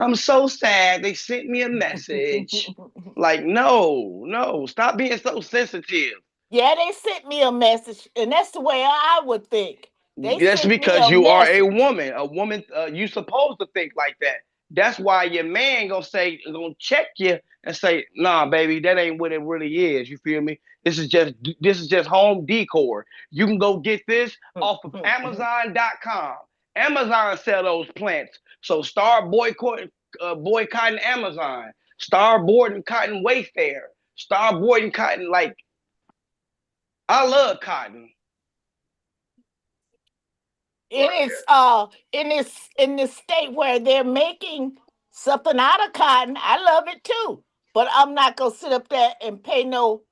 I'm so sad. They sent me a message. Like, no, stop being so sensitive. Yeah, they sent me a message, and that's the way I would think. They That's sent me because a you are a message. woman. A woman, you supposed to think like that. That's why your man gonna check you and say, "Nah, baby, that ain't what it really is." You feel me? This is just home decor. You can go get this off of Amazon.com. Amazon sell those plants. So start boycotting Amazon. Start boycotting Wayfair. Start boycotting like I love cotton. It is in this state where they're making something out of cotton. I love it too. But I'm not gonna sit up there and pay no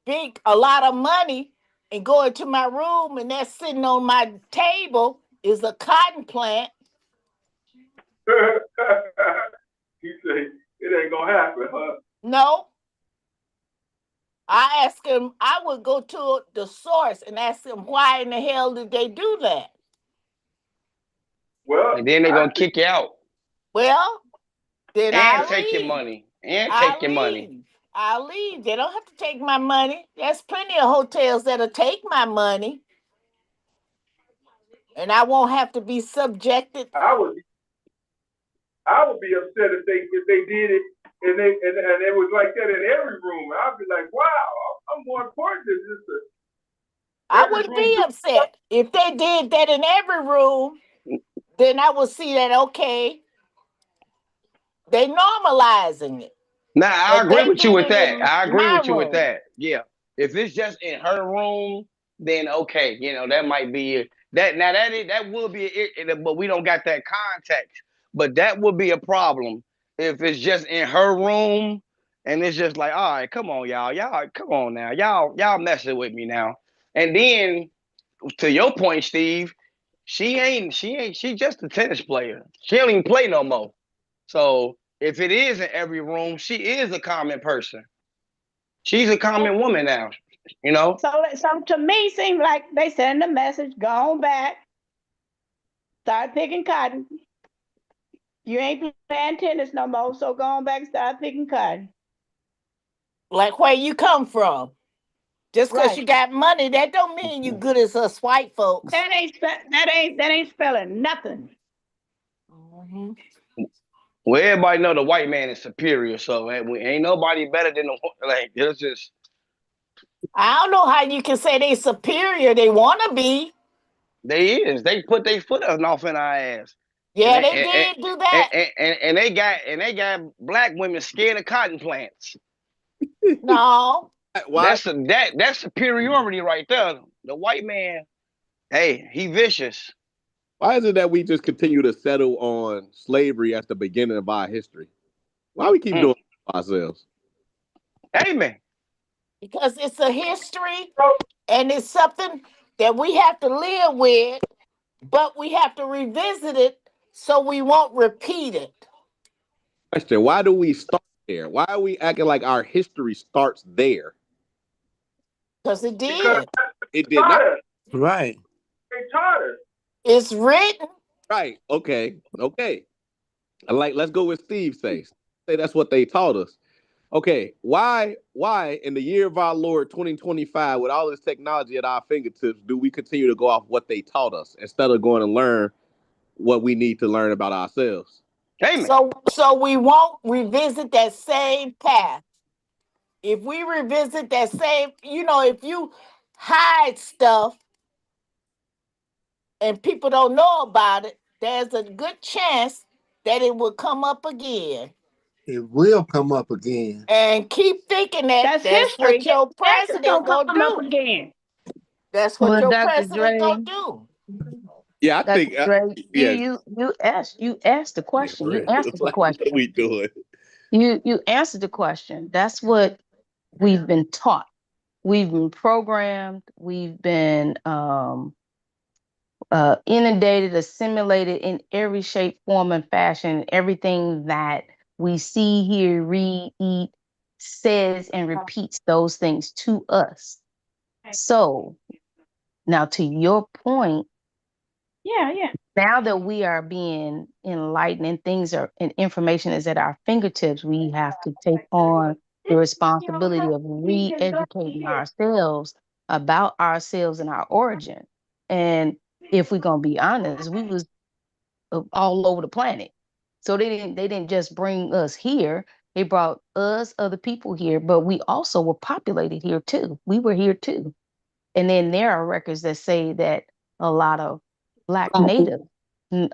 big a lot of money and go into my room and that's sitting on my table is a cotton plant. You say it ain't gonna happen, huh? No. I ask him, I would go to the source and ask them why in the hell did they do that? Well, And then they're I gonna think kick you out Well, then and I'll take your leave. money. And take I'll your money. leave. I'll leave. They don't have to take my money. There's plenty of hotels that'll take my money, and I won't have to be subjected. I would be upset if they did it and it was like that in every room. I'd be like, wow, I'm more important than just I every wouldn't room. be upset. If they did that in every room, then I would see that, okay, they normalizing it. Now I But agree they with you did with it that. in I agree my with you with room. that. Yeah. If it's just in her room, then okay, that might be it. That now that will be it, but we don't got that context. But that would be a problem if it's just in her room and it's just like, all right, come on, y'all, come on now, y'all messing with me now. And then to your point, Steve, she just a tennis player. She don't even play no more. So if it is in every room, she is a common person. She's a common woman now, you know? So to me, seems like they send a message, go on back, start picking cotton. You ain't playing tennis no more, so go on back and start picking cotton. Like where you come from. Just because Right. you got money, that don't mean you good as us white folks. That ain't spelling nothing. Mhm. Well, everybody know the white man is superior, so ain't nobody better than like. It's just I don't know how you can say they superior. They want to be. they is. They put their foot off in our ass, and Yeah, they, they did do and, that. and they got black women scared of cotton plants. No, Why? That's superiority right there. The white man, hey, he vicious. Why is it that we just continue to settle on slavery at the beginning of our history? Why we keep Mm. doing it to ourselves? Amen. because it's a history So, and it's something that we have to live with, but we have to revisit it so we won't repeat it. Question: why do we start there? Why are we acting like our history starts there? Because it because did. It they did taught not. us. Right. They taught us. It's written. Right. Okay. Okay. Let's go with Steve says. Say that's what they taught us. Okay. Why in the year of our Lord 2025, with all this technology at our fingertips, do we continue to go off what they taught us instead of going to learn what we need to learn about ourselves? Amen. So we won't revisit that same path. If we revisit that same, if you hide stuff and people don't know about it, there's a good chance that it will come up again. It will come up again. And keep thinking that That's that's what history. your Yes, it's president gonna gonna come up do. again. That's what Well, your Dr. president Dre, gonna do. Yeah, I Dr. think. Dre, Yeah. you asked the Yeah. question. You Right. answered the Like, what are question. we doing? You answered the question. That's what we've been taught. We've been programmed. We've been inundated, assimilated in every shape, form, and fashion. Everything that we see, hear, read, eat, says, and repeats those things to us. So now, to your point, Yeah. Now that we are being enlightened and things are and information is at our fingertips, we have to take on the responsibility of re-educating ourselves about ourselves and our origin. And if we're gonna be honest, we was all over the planet. So they didn't just bring us here. They brought us, other people here, but we also were populated here too. We were here too. And then there are records that say that a lot of Black natives,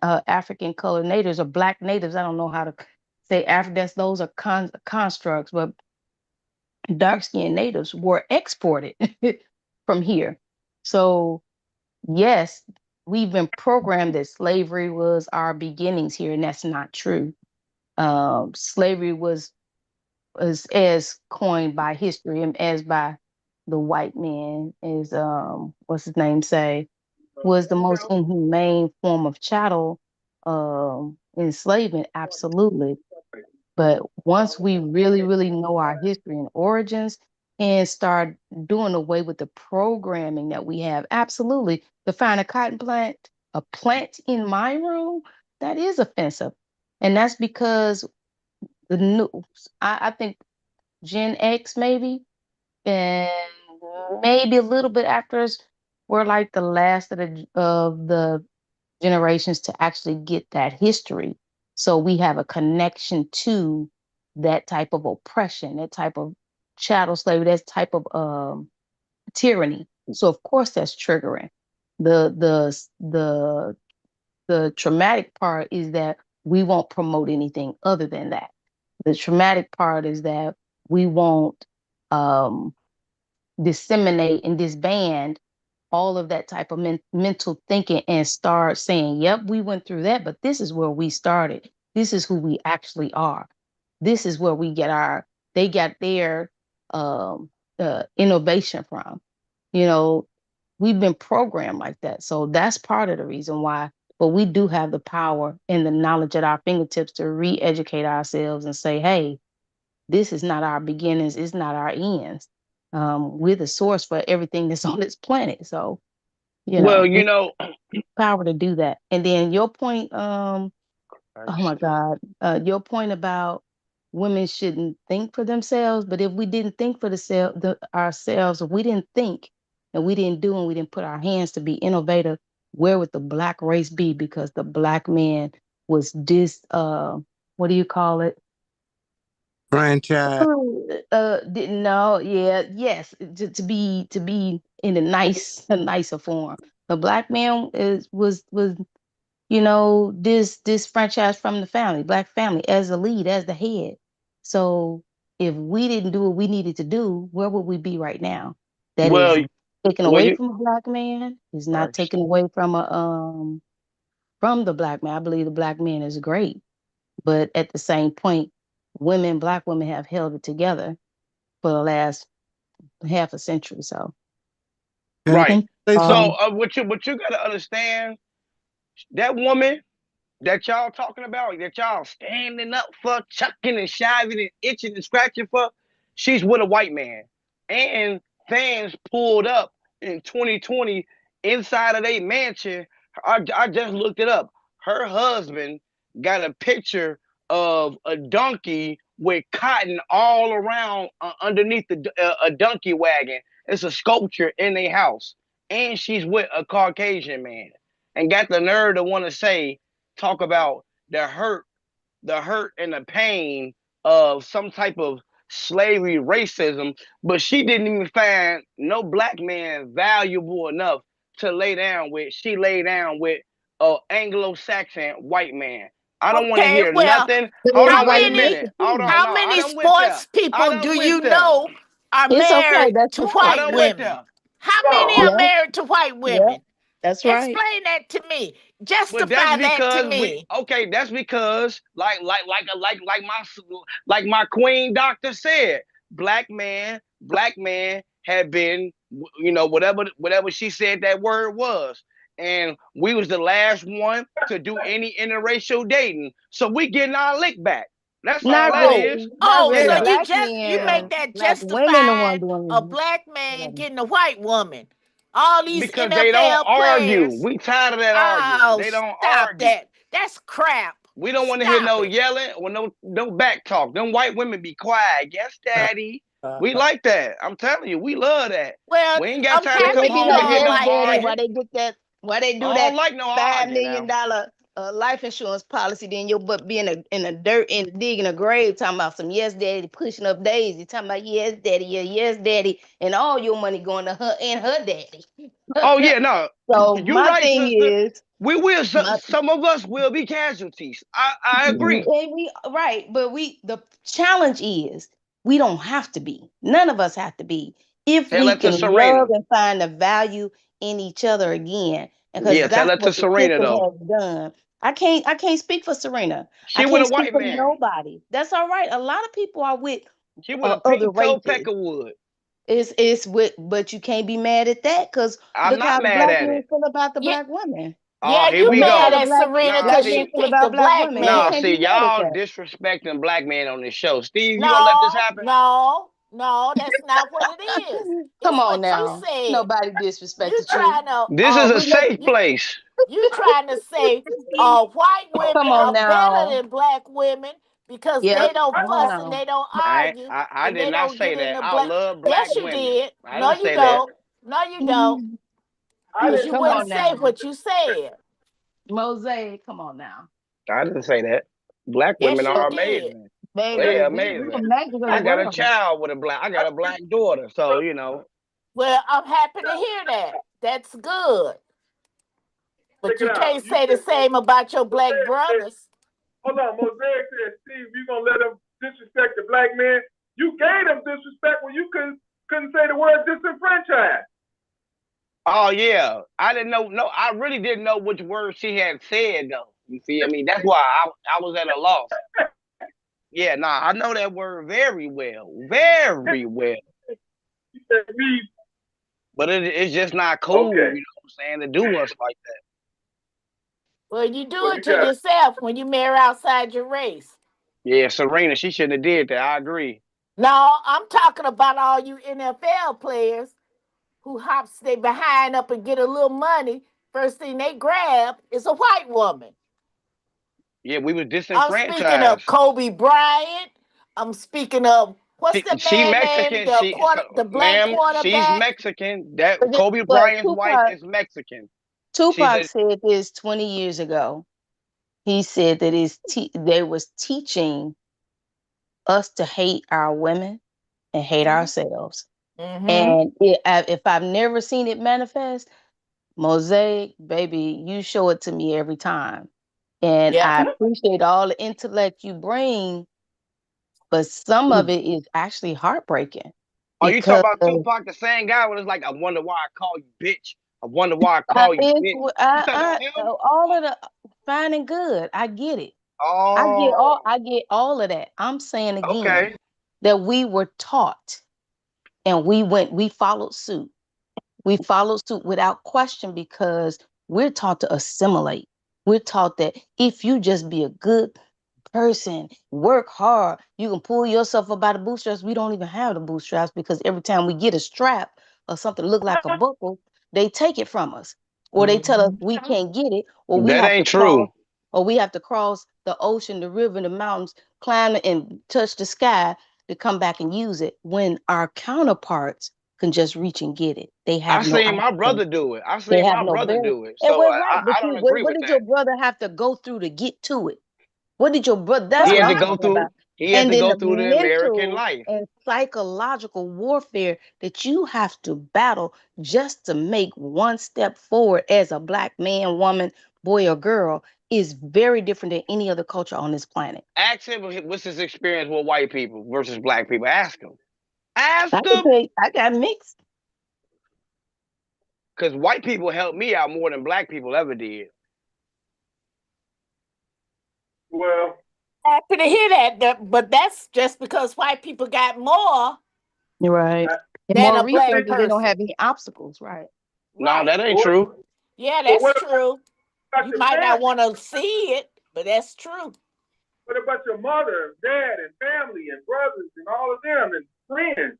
African colored natives or Black natives, I don't know how to say African, those are constructs, but dark skinned natives were exported from here. So, yes, we've been programmed that slavery was our beginnings here, and that's not true. Slavery was as coined by history and as by the white man, is what's his name say, was the most inhumane form of chattel enslavement, absolutely. But once we really, really know our history and origins and start doing away with the programming that we have, absolutely. To find a cotton plant, a plant in my room, that is offensive. And that's because the new, I think Gen X maybe, and maybe a little bit after us, we're like the last of the generations to actually get that history. So we have a connection to that type of oppression, that type of chattel slavery, that type of tyranny. So of course that's triggering. The traumatic part is that we won't promote anything other than that. The traumatic part is that we won't um, disseminate and disband all of that type of mental thinking and start saying, yep, we went through that, but this is where we started. This is who we actually are. This is where they got their innovation from. You know, we've been programmed like that. So that's part of the reason why. But we do have the power and the knowledge at our fingertips to re-educate ourselves and say, hey, this is not our beginnings, it's not our ends. We're the source for everything that's on this planet. So, Well, we have power to do that. And then your point, oh my God, your point about women shouldn't think for themselves, but if we didn't think for ourselves, if we didn't think and we didn't do and we didn't put our hands to be innovative, where would the Black race be? Because the Black man was what do you call it? Franchise. Didn't know. Yeah, yes, to be in a nicer form. The Black man was this franchise from the family, Black family, as the lead, as the head. So if we didn't do what we needed to do, where would we be right now? That is well, taken well, away you from a Black man, is not first. taken away from the Black man. I believe the Black man is great. But at the same point, Black women have held it together for the last half a century. So I Right. think, So what you gotta understand, that woman that y'all talking about, that y'all standing up for, chucking and shiving and itching and scratching for, she's with a white man. And fans pulled up in 2020 inside of their mansion. I just looked it up. Her husband got a picture of a donkey with cotton all around underneath a donkey wagon. It's a sculpture in their house. And she's with a Caucasian man. And got the nerve to want to talk about the hurt and the pain of some type of slavery racism, but she didn't even find no Black man valuable enough to lay down with. She lay down with an Anglo-Saxon white man. I don't want to Okay, hear well, nothing. but Hold it's how on, wait white a many minute. American Hold too. on, how no, I many done went there. sports I people done do went you there. know are It's okay. married That's to I right. white done went women? there. How many No. are Yeah, married to white yeah, women? that's right. Explain that to me. But that's Justify that to because me. that's because like my queen doctor said, black man had been, whatever she said that word was. And we was the last one to do any interracial dating. So we getting our lick back. That's all Not that Oh, is. really, not oh, really. so Yeah. you Black just you make men, that Black women, the one justifying a doing black man it. getting a white woman. All these Because they don't NFL argue. players. We tired of that arguing. Oh, They don't stop argue. that. That's crap. We don't want to hear Stop no it. yelling or no back talk. Them white women be quiet. Yes, daddy. We like that. I'm telling you, we love that. Well, We ain't got I'm time to happy come They be home you and like, hear don't no yes, like daddy, that. why arguing. they get that, why they do I that don't like no $5 arguing million now. life insurance policy, then your butt be in a dirt and digging a grave talking about some yes daddy pushing up daisy, talking about yes daddy, yeah, yes daddy, and all your money going to her and her daddy. Oh yeah, no. So You my right, thing sister. is, We will. my, Some of us will be casualties. I agree. and right, but the challenge is we don't have to be. None of us have to be. If Tell we that to can Serena. love and find the value in each other again, because Yeah, tell that's that to what the Serena sister though. has done. I can't speak for Serena. I She with can't a speak white for man. nobody. That's all right. A lot of people are with She with a other pink toe races. peckerwood. It's with, but you can't be mad at that because I'm look how not the mad black at men it. feel about the Yeah, black women. Oh, yeah, here you we And look how mad go. the at Serena Nah, black because men she see. feel picked a about black black women. You Nah, man. can't see, be mad at y'all that. disrespecting black man on this show. Steve, you gonna let this No, happen? no, that's not what it is. Come It's on what you now. said. Nobody You disrespected you. trying to This is a We let safe place. you trying to say white women come on are better now. than black women because they Yep. don't Come on fuss and now. they don't I argue I and did they not don't say get that. into I black. love black Yes, you women. did. I No, didn't you say that. don't. No, you don't. I Because didn't. you Come wouldn't on say now. what you said. Mosaic, come on now. I didn't say that. Black women Yes, you are did. amazing. Baby, They're we amazing. amazing in I the got a world. child with I got a black daughter. So, Well, I'm happy to hear that. That's good. But Check it you out. can't You say the said same about your black Mosaic said, brothers. hold on, Mosaic said, Steve, you gonna let him disrespect the black man? You gave him disrespect when you couldn't say the word disenfranchised. oh yeah. I didn't know. No, I really didn't know which word she had said though. You feel me? That's why I was at a loss. Yeah, nah, I know that word very well. Very well. He said, we But it's just not cool, okay. you know what I'm saying, to do us like that. Well, you do So it you to got yourself when you marry outside your race. Yeah, Serena, she shouldn't have did that. I agree. No, I'm talking about all you NFL players who hops they behind up and get a little money. First thing they grab is a white woman. Yeah, we was I'm speaking of disenfranchised. Kobe Bryant. I'm speaking of what's the She man name? Mexican. The black Ma'am, she's quarterback. Mexican. That But, Kobe but Bryant's wife Tupac, is Mexican. She's Tupac a said this 20 years ago. He said that they was teaching us to hate our women and hate ourselves. Mm-hmm. And if I've never seen it manifest, Mosaic, baby, you show it to me every time. And Yeah. I appreciate all the intellect you bring, but some of it is actually heartbreaking Are you talking because about Tupac, the same guy when it's like, I wonder why I call you bitch. I wonder why I call you bitch. You talking about him? all of the fine and good. I get it. Oh, I get all of that. I'm saying again okay. that we were taught and we followed suit. We followed suit without question because we're taught to assimilate. We're taught that if you just be a good person, work hard, you can pull yourself up by the bootstraps. We don't even have the bootstraps because every time we get a strap or something look like a buckle, they take it from us. Or they tell us Mm-hmm. we can't get it, or we That have to ain't cross, true. the ocean, the river, the mountains, climb and touch the sky to come back and use it when our counterparts can just reach and get it. They I have no seen my option. brother do it. I They seen have my no brother barrier. do it. And So we're right, but I don't agree what with did that. your brother have to go through to get to it? What did your brother? That's He what had I'm to go talking through. about. He had And to then go the through the American mental life. and psychological warfare that you have to battle just to make one step forward as a black man, woman, boy, or girl is very different than any other culture on this planet. Ask him what's his experience with white people versus black people. Ask him. Ask I can him. tell you, I got mixed. Because white people helped me out more than black people ever did. Well, Happy to hear but that's just because white people got more Right. I, And than more a black resources, they don't person. have any obstacles, right? No, Right. that ain't what, true. Yeah, but that's true. about You your might not family? want to see it, but that's true. What about your mother and dad and family and brothers and all of them and friends?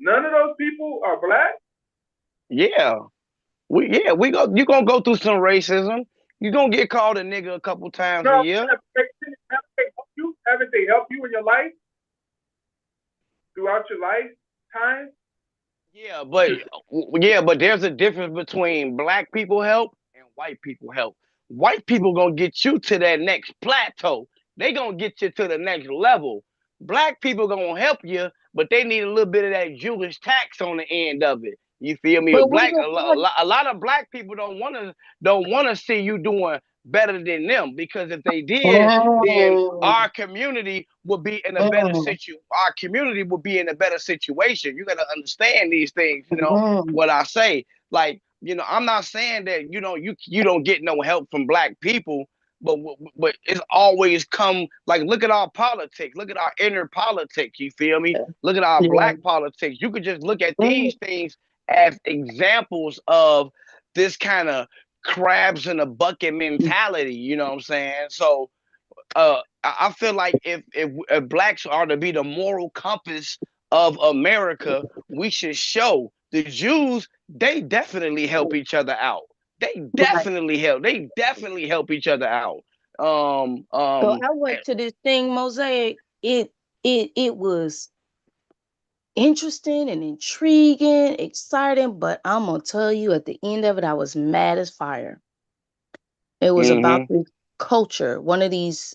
None of those people are black. Yeah. You gonna go through some racism. You gonna get called a nigga a couple times a No, year. haven't they helped you in your life throughout your lifetime? But there's a difference between black people help and white people help. White people gonna get you to that next plateau. They gonna get you to the next level. Black people gonna help you, but they need a little bit of that Jewish tax on the end of it. You feel me? But we A lot of black people don't wanna see you doing better than them, because if they did, then our community would be in a better Our community would be in a better situation. You got to understand these things. What I say, like, I'm not saying that you don't get no help from black people, but it's always come, like, look at our politics, look at our inner politics. You feel me? Look at our black politics. You could just look at these things as examples of this kind of crabs in a bucket mentality. You know what I'm saying? So I feel like if blacks are to be the moral compass of America, we should show the Jews they definitely help each other out. They definitely help. They definitely help each other out. So I went to this thing, Mosaic. It was interesting and intriguing, exciting, but I'm gonna tell you, at the end of it, I was mad as fire. It was about this culture, one of these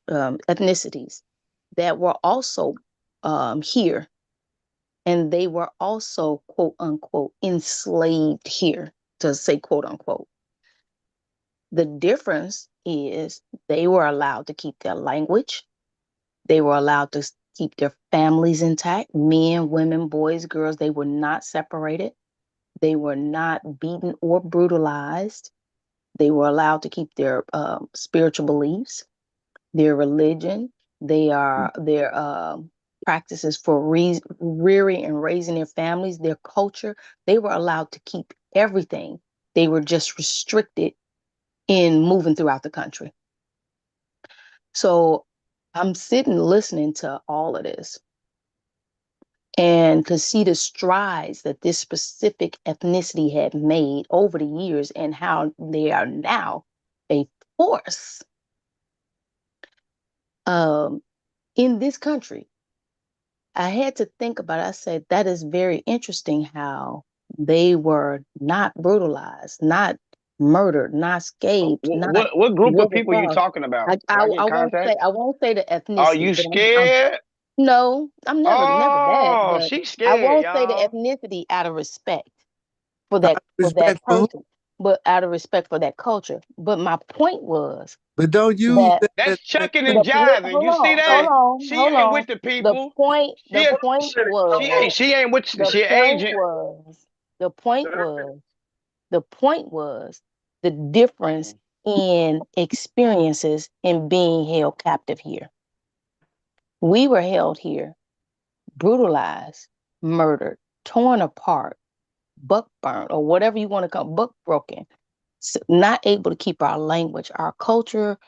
ethnicities that were also here, and they were also, quote unquote, enslaved here, to say quote unquote. The difference is they were allowed to keep their language. They were allowed to keep their families intact, men, women, boys, girls. They were not separated. They were not beaten or brutalized. They were allowed to keep their spiritual beliefs, their religion, their practices for rearing and raising their families, their culture. They were allowed to keep everything. They were just restricted in moving throughout the country. So I'm sitting listening to all of this, and to see the strides that this specific ethnicity had made over the years and how they are now a force in this country. I had to think about it. I said, that is very interesting how they were not brutalized, not murdered, not scathed, not what group of driven people you far. talking about? I won't say the Are ethnicity, you but scared? no, I'm never that, Oh, but she's I scared, won't say the y'all. ethnicity out of respect for that Respectful, person, but out of respect for that culture. But my point was but don't use that that. That's chucking and jiving. You see that? She hold ain't on. with the The people. point, She the a, point was, she ain't with the she an point agent. was, the point was, the point was the difference in experiences in being held captive here. We were held here, brutalized, murdered, torn apart, buck burned, or whatever you want to call, buck broken, not able to keep our language, our culture,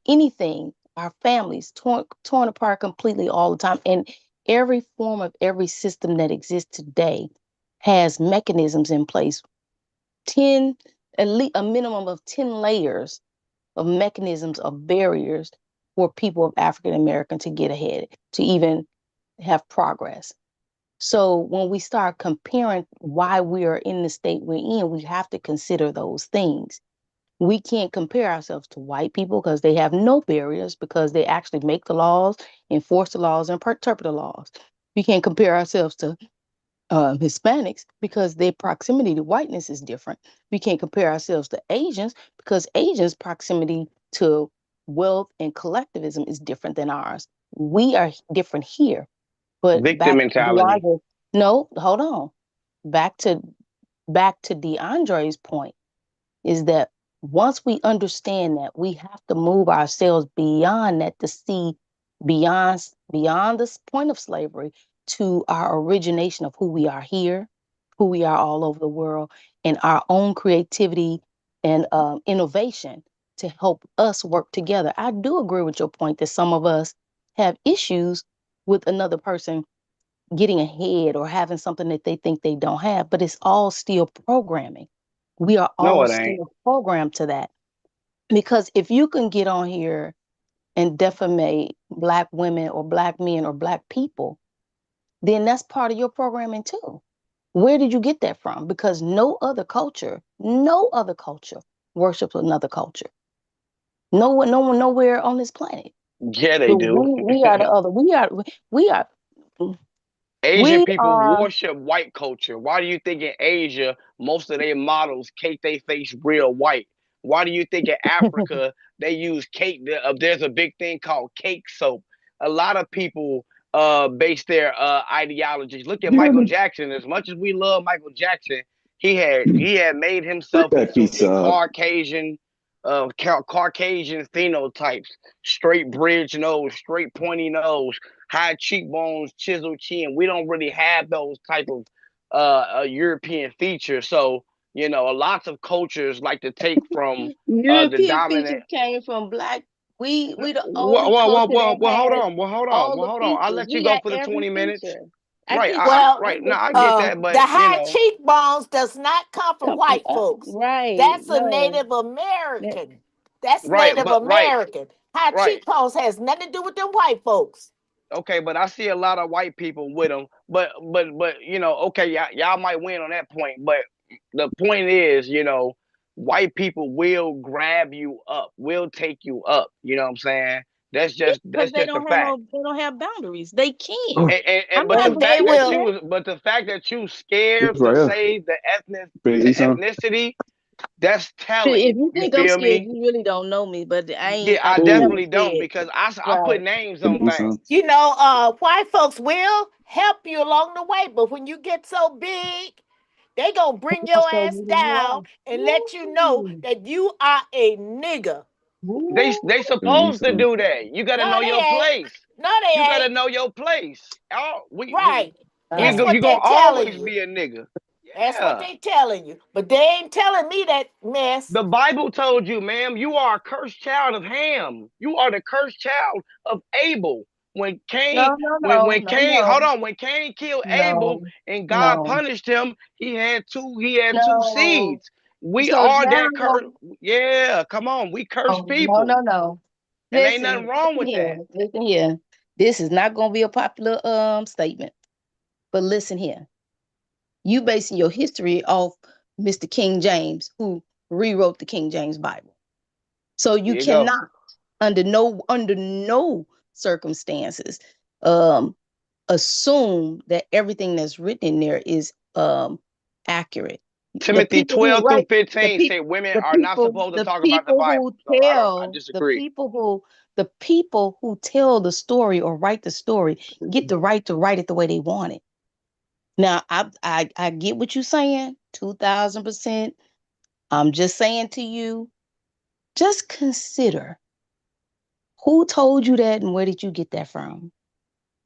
anything, our families torn apart completely all the time. And every form of every system that exists today has mechanisms in place, 10, at least a minimum of 10 layers of mechanisms of barriers for people of African American to get ahead, to even have progress. So when we start comparing why we are in the state we're in, we have to consider those things. We can't compare ourselves to white people because they have no barriers, because they actually make the laws, enforce the laws, and interpret the laws. We can't compare ourselves to Hispanics because their proximity to whiteness is different. We can't compare ourselves to Asians because Asians' proximity to wealth and collectivism is different than ours. We are different here. But Victim back to mentality. DeAndre, no, hold on. Back to DeAndre's point is that once we understand that, we have to move ourselves beyond that to see beyond this point of slavery to our origination of who we are here, who we are all over the world, and our own creativity and innovation to help us work together. I do agree with your point that some of us have issues with another person getting ahead or having something that they think they don't have, but it's all still programming. We are No, all it ain't. still programmed to that. Because if you can get on here and defamate Black women or Black men or Black people, then that's part of your programming too. Where did you get that from? Because no other culture worships another culture. No one, nowhere on this planet. Yeah, they So do. we are the other. We are. Asian We people are. worship white culture. Why do you think in Asia most of their models cake they face real white? Why do you think in Africa they use cake? There's a big thing called cake soap. A lot of people base their ideologies. Look at You heard Michael me? Jackson. As much as we love Michael Jackson, he had made Bring himself that into a pizza up. Caucasian phenotypes, straight bridge nose, straight pointy nose, high cheekbones, chiseled chin. We don't really have those type of European features. So lots of cultures like to take from the European dominant. features came from Black. We the Well, only well, well, culture well, that well, hold has on. Well, hold on. all Well, the hold on. I'll features. let you We go got for the every 20 minutes. feature. I Right. get you. I, Well, I right. No, I get understand. that, the but high cheekbones does not come from Come from, white folks. right. That's a No. Native That- American. That's right, Native but right, American. High right. cheekbones has nothing to do with them white folks. Okay, but I see a lot of white people with them. But okay, y'all might win on that point. But the point is, white people will grab you up, will take you up. You know what I'm saying? That's Yeah, just because that's just a fact. they don't have boundaries. They can't. I'm But not the But they fact that will. saying you scared It's to right here. say Big the eat some. ethnicity, that's that. If telling. you You think I'm feel scared, me? you really don't know me. But Yeah, I I've never Ooh. definitely don't said because I put right. names Can on you eat some? things. White folks will help you along the way, but when you get so big, they gonna bring I'll your show ass you down why. and let you know Ooh. that you are a nigger. They Can you eat supposed to some? do that. You got to No, know they your ain't. place. No, they You got to ain't. know your place. Oh, Right. That's Right. what you they gonna telling always you. be a nigga. That's what Yeah. they telling you. But they ain't telling me that mess. The Bible told you, ma'am, you are a cursed child of Ham. You are the cursed child of Abel. When Cain, No, no, no, when no, Cain, hold no, on, when Cain killed Abel no, and God no, punished him, he had two no. seeds. We So are now, that curse. Yeah, come on, we cursed oh, no, no, people, no. and ain't nothing Listen, wrong with that. listen here. This is not going to be a popular statement, but listen here. You basing your history off Mr. King James, who rewrote the King James Bible. So you Here you go. cannot, under no circumstances, um, assume that everything that's written in there is accurate. The Timothy people who 12 through write, the 15 people, say women the are not people, supposed to the talk about the people Bible. who So I tell, disagree. the people who tell the story or write the story get the right to write it the way they want it. Now, I get what you're saying, 2000%. I'm just saying to you, just consider who told you that and where did you get that from?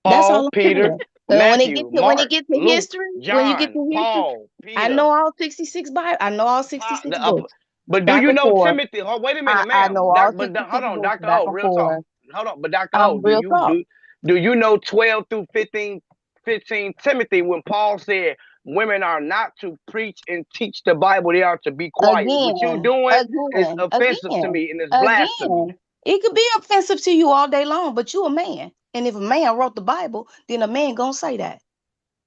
That's all Paul, I'm Peter, saying. Matthew, When it Mark, get to Luke, history, John, Paul, I Peter. know all 66 Bible. I know all 66 books. But do Back you and know forth. Timothy? Oh, wait a minute, I ma'am. know all Hold 66 on, books Doctor back O, and real talk. forth. Hold on, but Doctor O, Real talk. do you know 12 through 15 Timothy when Paul said women are not to preach and teach the Bible, they are to be quiet. What you Again, doing is again, offensive to again, me and it's blasphemy. again. It could be offensive to you all day long, but you a man. And if a man wrote the Bible, then a man gonna say that.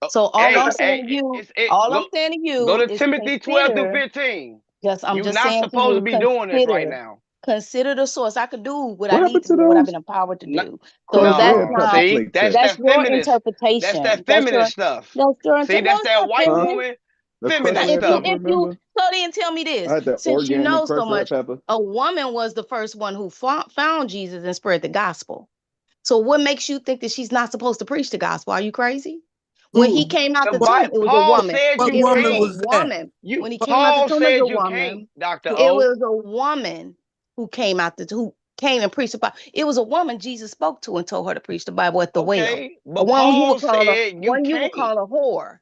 Oh, So all I'm saying to hey, you, it's it. all I'm saying to Go you to is Timothy 12 through consider, 15. I'm You're just not saying to supposed to you, be doing this right consider, now. consider the source. I could do what I What need happened to to do, what I've been those empowered to No, do. So crushed that's red no, pepper not, see, flake that's chips? your that's that interpretation. feminist stuff. That's your See, no, that's it's that not white Huh? feminine. woman The crushed Now, feminist red stuff. pepper, remember? so then tell me I this, had that since you organic know so crushed red much, pepper. a woman was the first one who found Jesus and spread the gospel. So what makes you think that she's not supposed to preach the gospel? Are you crazy? When he Who? came out The the What, tomb, Bible, it was a Paul woman. said what you It was woman a can't. was that? woman. You When he came out the Paul tomb, it was said a you woman. can't, Dr. It O. was a woman who came out who came and preached the Bible. It was a woman Jesus spoke to and told her to preach the Bible at the well. Okay, A but one you would Paul call a said you one you would can't. call a whore.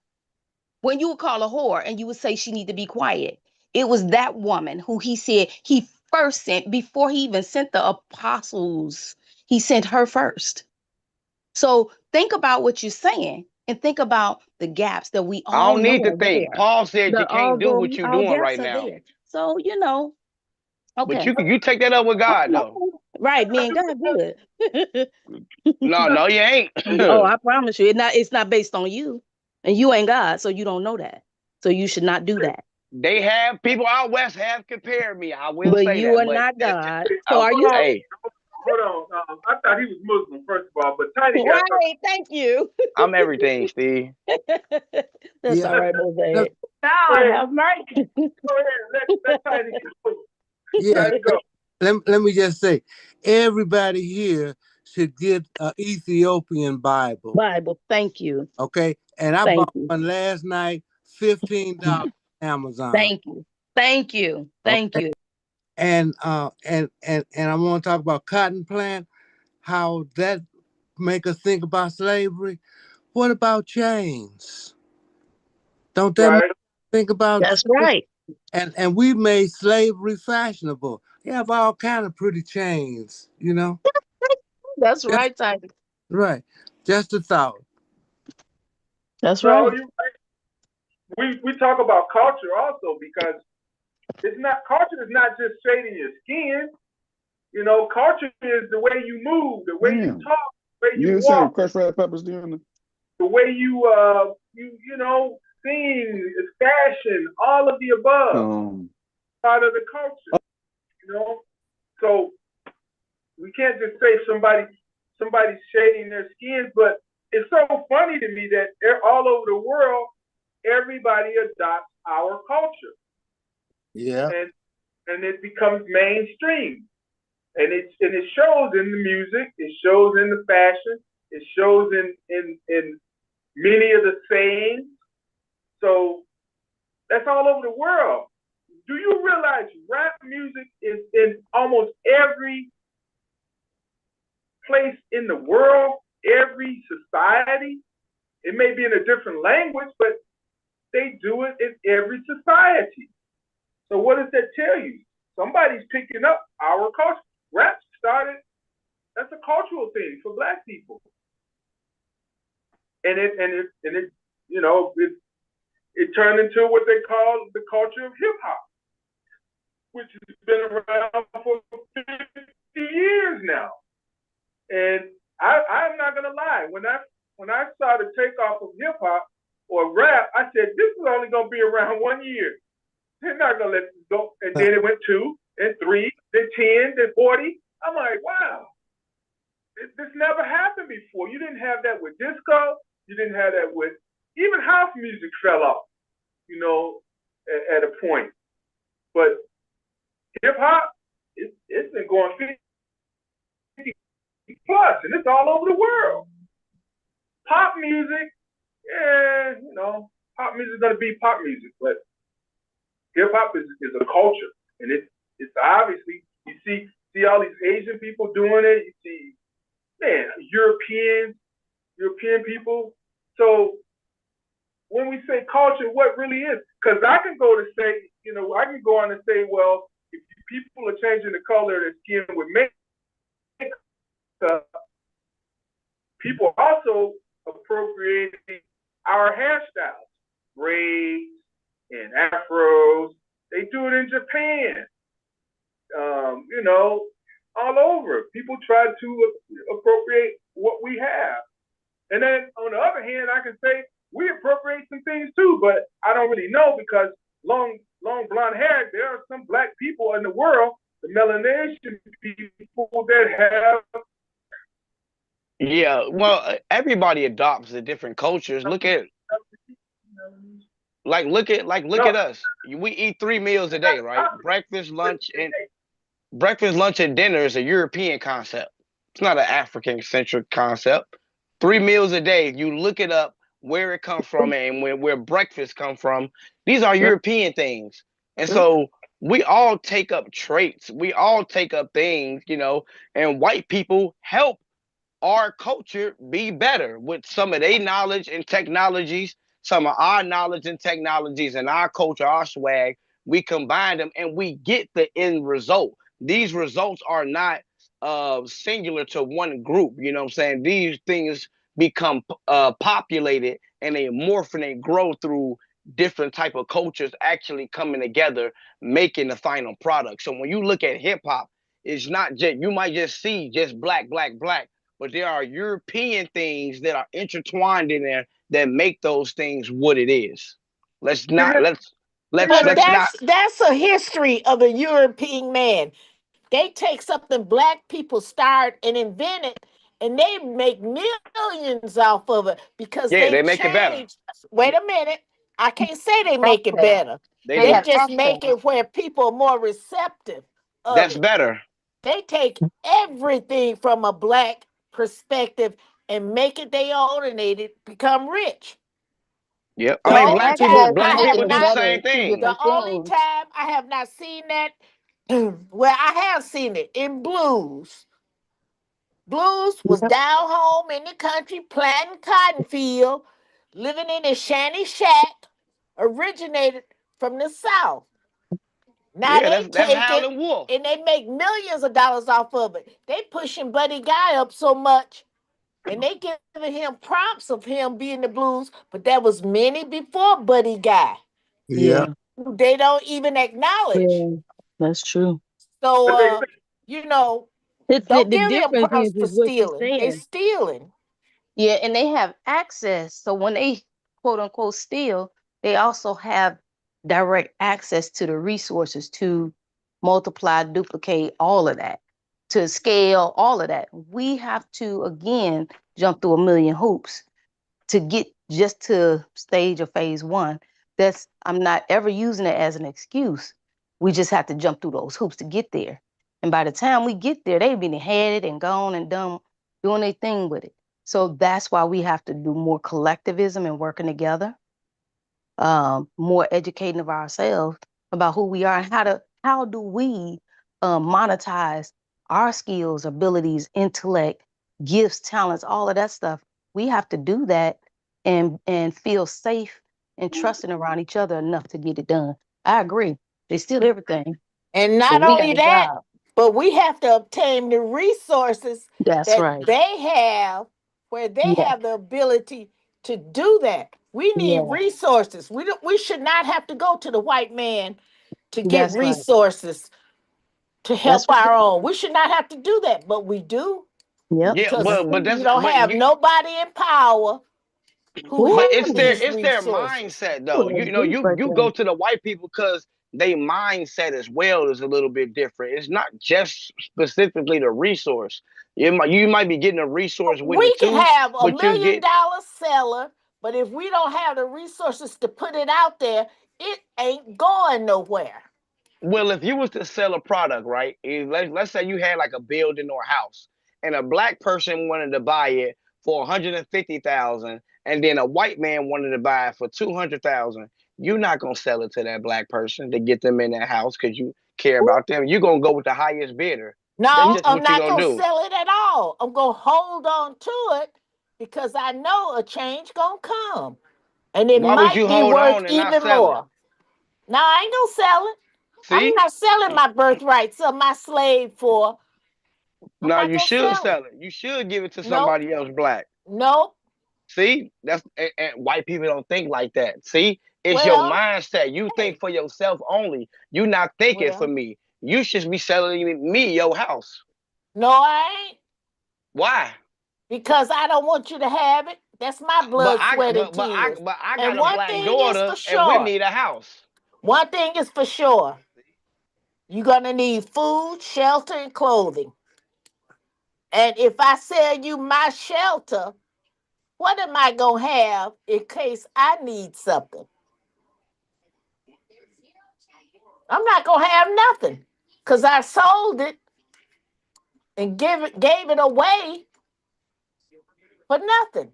When you would call a whore and you would say she need to be quiet. It was that woman who he said he first sent before he even sent the apostles. He sent her first. So think about what you're saying. and think about the gaps that we I all don't know need to are think. there. Paul said you That can't do what you're all doing gaps right are now. there. So, But okay. you take that up with God though. Right, me and God good. No, you ain't. Oh, I promise you, it's not based on you. And you ain't God, so you don't know that. So you should not do that. They have people out west have compared me. I will But say you that. are But not God. I, So are you? hey, Hold on. I thought he was Muslim, first of all, but Tiny got something. Right, thank you. I'm everything, Steve. That's Yeah. all right, Mosaic. God have mercy. Go ahead. Let Tiny go. Yeah. Tiny go. Let me just say, everybody here should get an Ethiopian Bible. Bible, thank you. Okay. And I Thank bought you. one last night, $15 on Amazon. Thank you. Thank you. Thank you. And I want to talk about cotton plant, how that make us think about slavery. What about chains? Don't that make Right. us think about That's right. and we made slavery fashionable. You have all kind of pretty chains, you know? That's Just, right, Tiger. right. Just a thought. That's No, right. you we talk about culture also, because culture is not just shading your skin. You know, culture is the way you move, the way you Damn. talk, the way You you didn't say walk, crushed red peppers, doing the way you sing, fashion, all of the above, part of the culture. You know, so we can't just say somebody's shading their skins, but it's so funny to me that all over the world, everybody adopts our culture. Yeah. And it becomes mainstream. And it shows in the music, it shows in the fashion, it shows in many of the sayings. So that's all over the world. Do you realize rap music is in almost every place in the world, every society? It may be in a different language, but they do it in every society. So what does that tell you? Somebody's picking up our culture. Rap started, that's a cultural thing for Black people. And it turned into what they call the culture of hip hop, which has been around for 50 years now. And I'm not gonna lie, when I saw the takeoff of hip hop or rap, I said this is only gonna be around 1 year. They're not gonna let this go. And then it went 2 and 3, then 10, then 40. I'm like, wow, this never happened before. You didn't have that with disco. You didn't have that with even house music fell off, at a point. But hip hop, it's been going 50 plus, and it's all over the world. Pop music, pop music is gonna be pop music, but hip hop is a culture, and it's obviously you see all these Asian people doing it. You see, European people. So when we say culture, what really is? Because I can go on and say, well, if people are changing the color of their skin with makeup, people also appropriating our hairstyles, braids and afros. They do it in Japan. All over. People try to appropriate what we have. And then on the other hand, I can say we appropriate some things too, but I don't really know because long blonde hair, there are some Black people in the world, the Melanesian people that have. Yeah, well, everybody adopts the different cultures. Look at us. We eat 3 meals a day, right? Breakfast, lunch, and dinner is a European concept. It's not an African-centric concept. 3 meals a day. If you look it up, where it comes from and where breakfast come from, these are European things. And so we all take up traits. We all take up things, and white people help our culture be better with some of their knowledge and technologies, some of our knowledge and technologies and our culture, our swag. We combine them and we get the end result. These results are not singular to one group. You know what I'm saying? These things become populated, and they morph and they grow through different type of cultures actually coming together, making the final product. So when you look at hip hop, it's not just, you might just see just black, but there are European things that are intertwined in there that make those things what it is. Let's not But that's a history of a European man. They take something black people start and invent it, and they make millions off of it because they make it better. Wait a minute. I can't say they make it better. They just make it where people are more receptive of That's it. better. They take everything from a black perspective and make it their own, and they become rich. Yep. I mean, black people do the same thing. The only time I have not seen that, well, I have seen it in blues. Blues was down home in the country planting cotton field, living in a shanty shack, originated from the South. Now they take it and they make millions of dollars off of it. They pushing Buddy Guy up so much, and they giving him prompts of him being the blues, but that was many before Buddy Guy. Yeah. They don't even acknowledge. Yeah, that's true. So, you know, don't give them prompts for what stealing. They stealing. Yeah, and they have access. So when they quote unquote steal, they also have direct access to the resources to multiply, duplicate, all of that, to scale, all of that. We have to, again, jump through a million hoops to get just to stage or phase one. I'm not ever using it as an excuse. We just have to jump through those hoops to get there. And by the time we get there, they've been headed and gone and done doing their thing with it. So that's why we have to do more collectivism and working together, more educating of ourselves about who we are and how do we monetize our skills, abilities, intellect, gifts, talents, all of that stuff. We have to do that and feel safe and trusting around each other enough to get it done. I agree. They steal everything. And not only that, but we have to obtain the resources that they have, where they have the ability to do that. We need resources. We should not have to go to the white man to get resources to help our own. We should not have to do that, but we do. Yeah, but you don't have nobody in power. But it's their mindset though. You know, you go to the white people because their mindset as well is a little bit different. It's not just specifically the resource. You might be getting a resource with we it too. We can have a $1 million seller, but if we don't have the resources to put it out there, it ain't going nowhere. Well, if you was to sell a product, right? Let's say you had like a building or house, and a black person wanted to buy it for $150,000, and then a white man wanted to buy it for $200,000. You're not gonna sell it to that black person to get them in that house because you care about them. You're gonna go with the highest bidder. No, I'm not gonna sell it at all. I'm gonna hold on to it because I know a change gonna come, and it might be worth even more. No, I ain't gonna sell it. I'm not selling my birthrights or my slave for. No, you should sell it. You should give it to somebody else black. Nope. See, and white people don't think like that. See, it's your mindset. You think for yourself only. You're not thinking for me. You should be selling me your house. No, I ain't. Why? Because I don't want you to have it. That's my blood, sweat, and tears. But I got a black daughter, and we need a house. One thing is for sure. You're gonna need food, shelter, and clothing. And if I sell you my shelter, what am I gonna have in case I need something? I'm not gonna have nothing because I sold it and gave it away for nothing.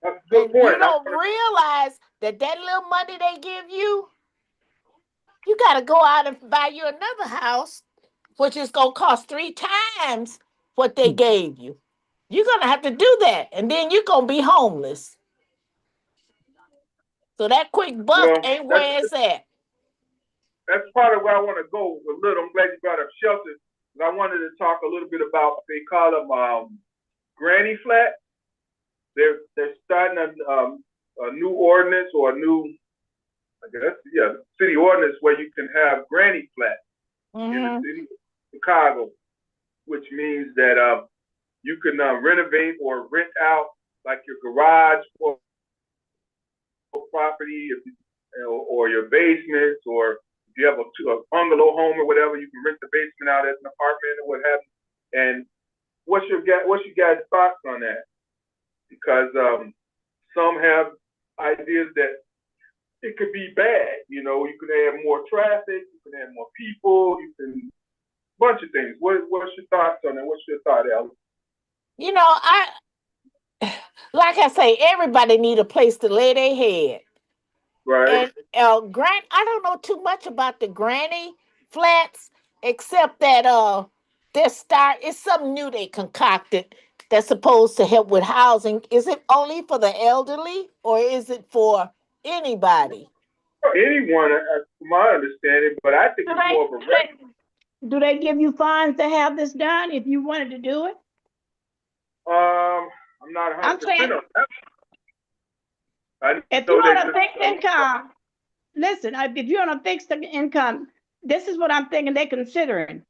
That's a good point. You don't realize that little money they give you, you got to go out and buy you another house, which is going to cost 3 times what they gave you. You're going to have to do that, and then you're going to be homeless. So that quick buck ain't where it's at. That's part of where I want to go a little. I'm glad you brought up shelters. I wanted to talk a little bit about, they call them granny flat. they're starting a new ordinance or a new, I guess, yeah, city ordinance where you can have granny flats in the city of Chicago, which means that you can renovate or rent out like your garage for property, if or your basement, or if you have a bungalow home or whatever, you can rent the basement out as an apartment or what have you. And what's your guys' thoughts on that? Because some have ideas that it could be bad. You know, you can add more traffic, you can add more people, you can bunch of things. What's your thoughts on it? What's your thought, Ellen? You know, like I say, everybody need a place to lay their head. Right. And I don't know too much about the granny flats, except that it's something new they concocted that's supposed to help with housing. Is it only for the elderly or is it for anybody? Anyone, from my understanding, but I think it's more of a Do they give you funds to have this done if you wanted to do it? I'm not 100% on that. If you're on a fixed income, listen, if you're on a fixed income, this is what I'm thinking they're considering.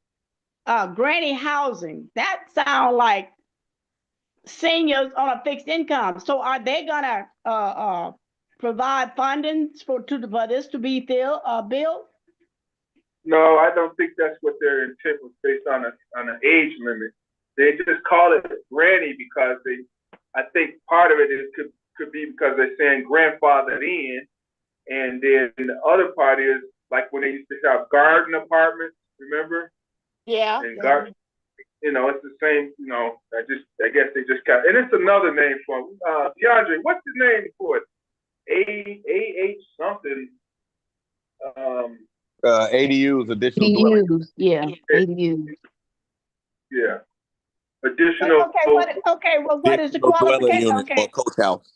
Granny housing. That sounds like seniors on a fixed income. So are they gonna provide funding for this to be built? No, I don't think that's what their intent was based on an age limit. They just call it granny because I think part of it could be because they're saying grandfathered in, and then the other part is like when they used to have garden apartments, remember? Yeah. And garden, you know, it's the same. You know, I guess they just got, and it's another name for DeAndre. What's the name for it? AH something. ADUs, additional dwelling. ADUs, yeah, ADUs. Yeah. Additional. Well, what is the qualification? Or coach house.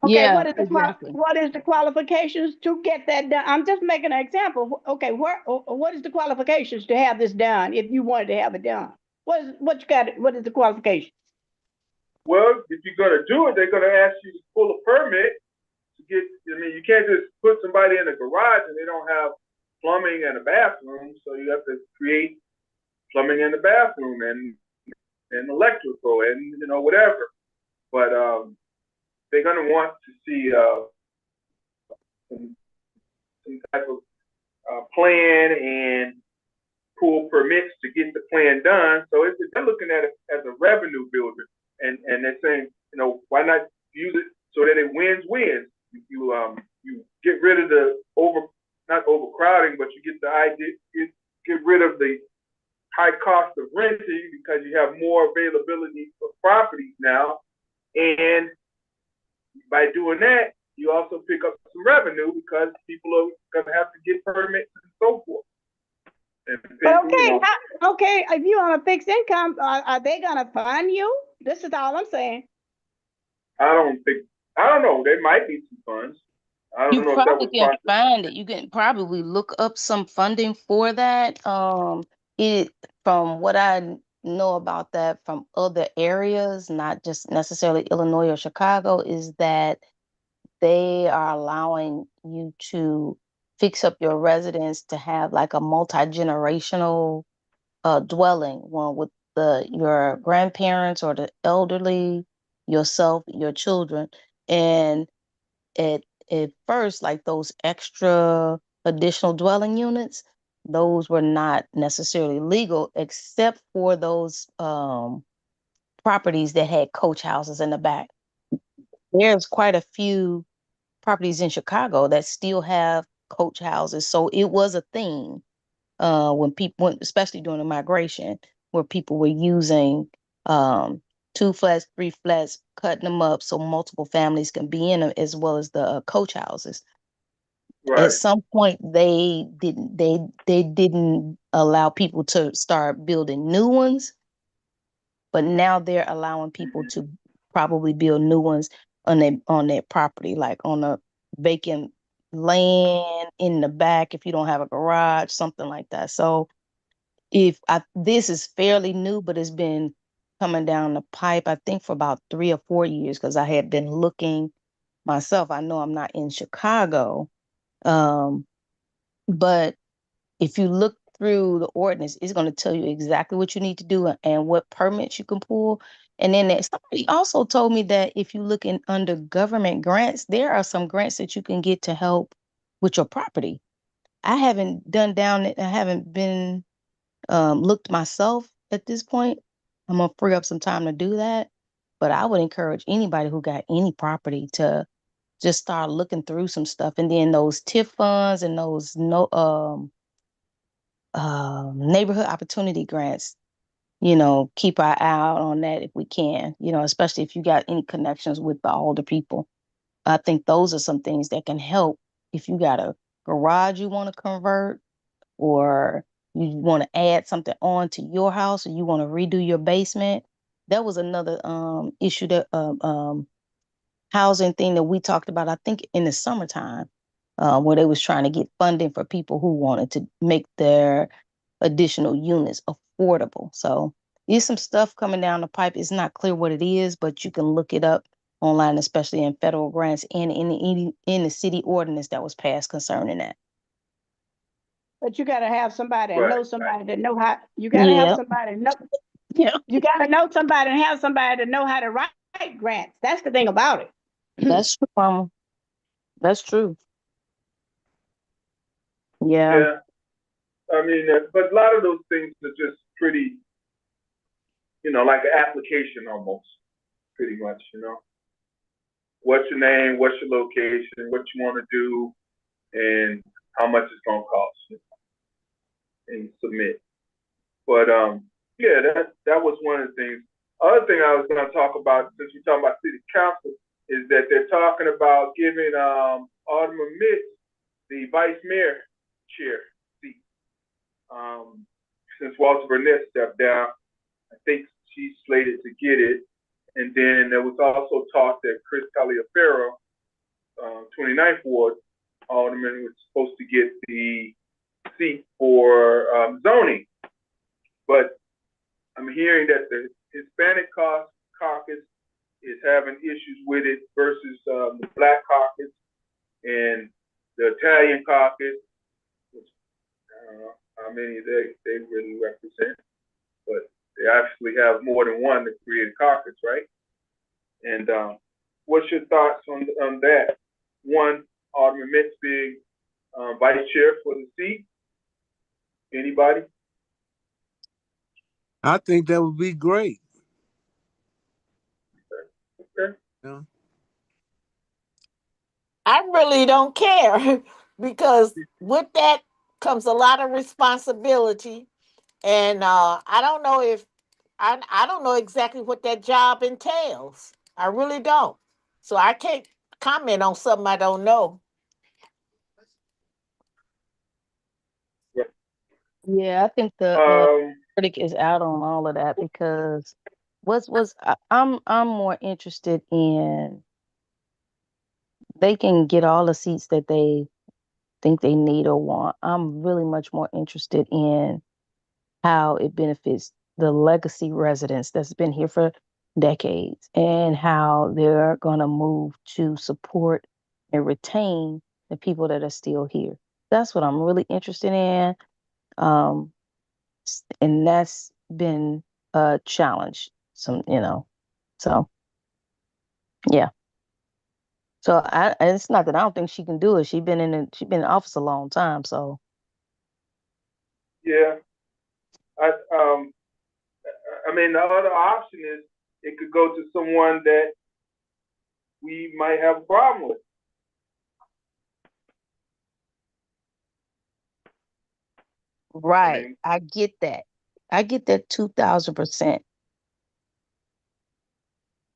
Okay, Yeah, what exactly. what is the qualifications to get that done? I'm just making an example. Okay, what is the qualifications to have this done if you wanted to have it done? What is the qualifications? Well, if you're gonna do it, they're gonna ask you to pull a permit to get. I mean, you can't just put somebody in a garage and they don't have plumbing and a bathroom, so you have to create plumbing in the bathroom and electrical and whatever. But they're gonna want to see some type of plan and pull permits to get the plan done. So they're looking at it as a revenue builder, and they're saying, why not use it so that it wins. You get rid of the not overcrowding, but you get the idea, get rid of the high cost of renting because you have more availability for properties now, and by doing that, you also pick up some revenue because people are going to have to get permits and so forth. But okay, if you're on a fixed income, are they going to fund you? This is all I'm saying. I don't know. There might be some funds. I don't know if that was can find it. You can probably look up some funding for that. From what I know about that from other areas, not just necessarily Illinois or Chicago, is that they are allowing you to fix up your residence to have like a multi-generational dwelling, one with your grandparents or the elderly, yourself, your children. And at first, like those extra additional dwelling units, those were not necessarily legal, except for those properties that had coach houses in the back. There's quite a few properties in Chicago that still have coach houses. So it was a thing when people went, especially during the migration, where people were using 2 flats, 3 flats, cutting them up so multiple families can be in them, as well as the coach houses. Right. At some point, they didn't allow people to start building new ones, but now they're allowing people to probably build new ones on their property, like on a vacant land in the back if you don't have a garage, something like that. So this is fairly new, but it's been coming down the pipe, I think for about 3 or 4 years, because I had been looking myself. I know I'm not in Chicago, but if you look through the ordinance, it's going to tell you exactly what you need to do and what permits you can pull. And then somebody also told me that if you look in under government grants, there are some grants that you can get to help with your property. I haven't done down it. I haven't been looked myself at this point. I'm gonna free up some time to do that. But I would encourage anybody who got any property to just start looking through some stuff. And then those TIF funds and those neighborhood opportunity grants, keep our eye out on that if we can, especially if you got any connections with the older people. I think those are some things that can help if you got a garage you want to convert, or you want to add something on to your house, or you want to redo your basement. That was another issue, that housing thing that we talked about, I think in the summertime, where they was trying to get funding for people who wanted to make their additional units affordable. So there's some stuff coming down the pipe. It's not clear what it is, but you can look it up online, especially in federal grants and in the city ordinance that was passed concerning that. But you gotta have somebody and Right, know right. somebody that know how, you gotta have Yeah. somebody know, Yeah. you gotta know somebody and have somebody to know how to write grants. That's the thing about it. That's true. That's true. Yeah. Yeah. I mean, but a lot of those things are just pretty, like an application almost, pretty much, What's your name? What's your location? What you want to do? And how much it's going to cost you, and submit. But yeah, that was one of the things. Other thing I was going to talk about, since we're talking about city council, is that they're talking about giving Alderman Mitts the vice mayor chair seat. Since Walter Burnett stepped down, I think she's slated to get it. And then there was also talk that Chris Taliaferro, 29th Ward Alderman, was supposed to get the seat for zoning. But I'm hearing that the Hispanic caucus is having issues with it versus the Black caucus and the Italian caucus, which I don't know how many they really represent, but they actually have more than one that created caucus, right? And what's your thoughts on that? One, Alderman Mitts being vice chair for the seat. Anybody? I think that would be great. Okay. Yeah. I really don't care because with that comes a lot of responsibility, and I don't know if I don't know exactly what that job entails. I really don't, so I can't comment on something I don't know. Yeah, I think the critic is out on all of that, because I'm more interested in, they can get all the seats that they think they need or want. I'm really much more interested in how it benefits the legacy residents that's been here for decades, and how they're going to move to support and retain the people that are still here. That's what I'm really interested in. And that's been a challenge. So yeah. So it's not that I don't think she can do it. She's been in office a long time. So yeah, I mean, the other option is it could go to someone that we might have a problem with. right, I get that. I get that 2000%.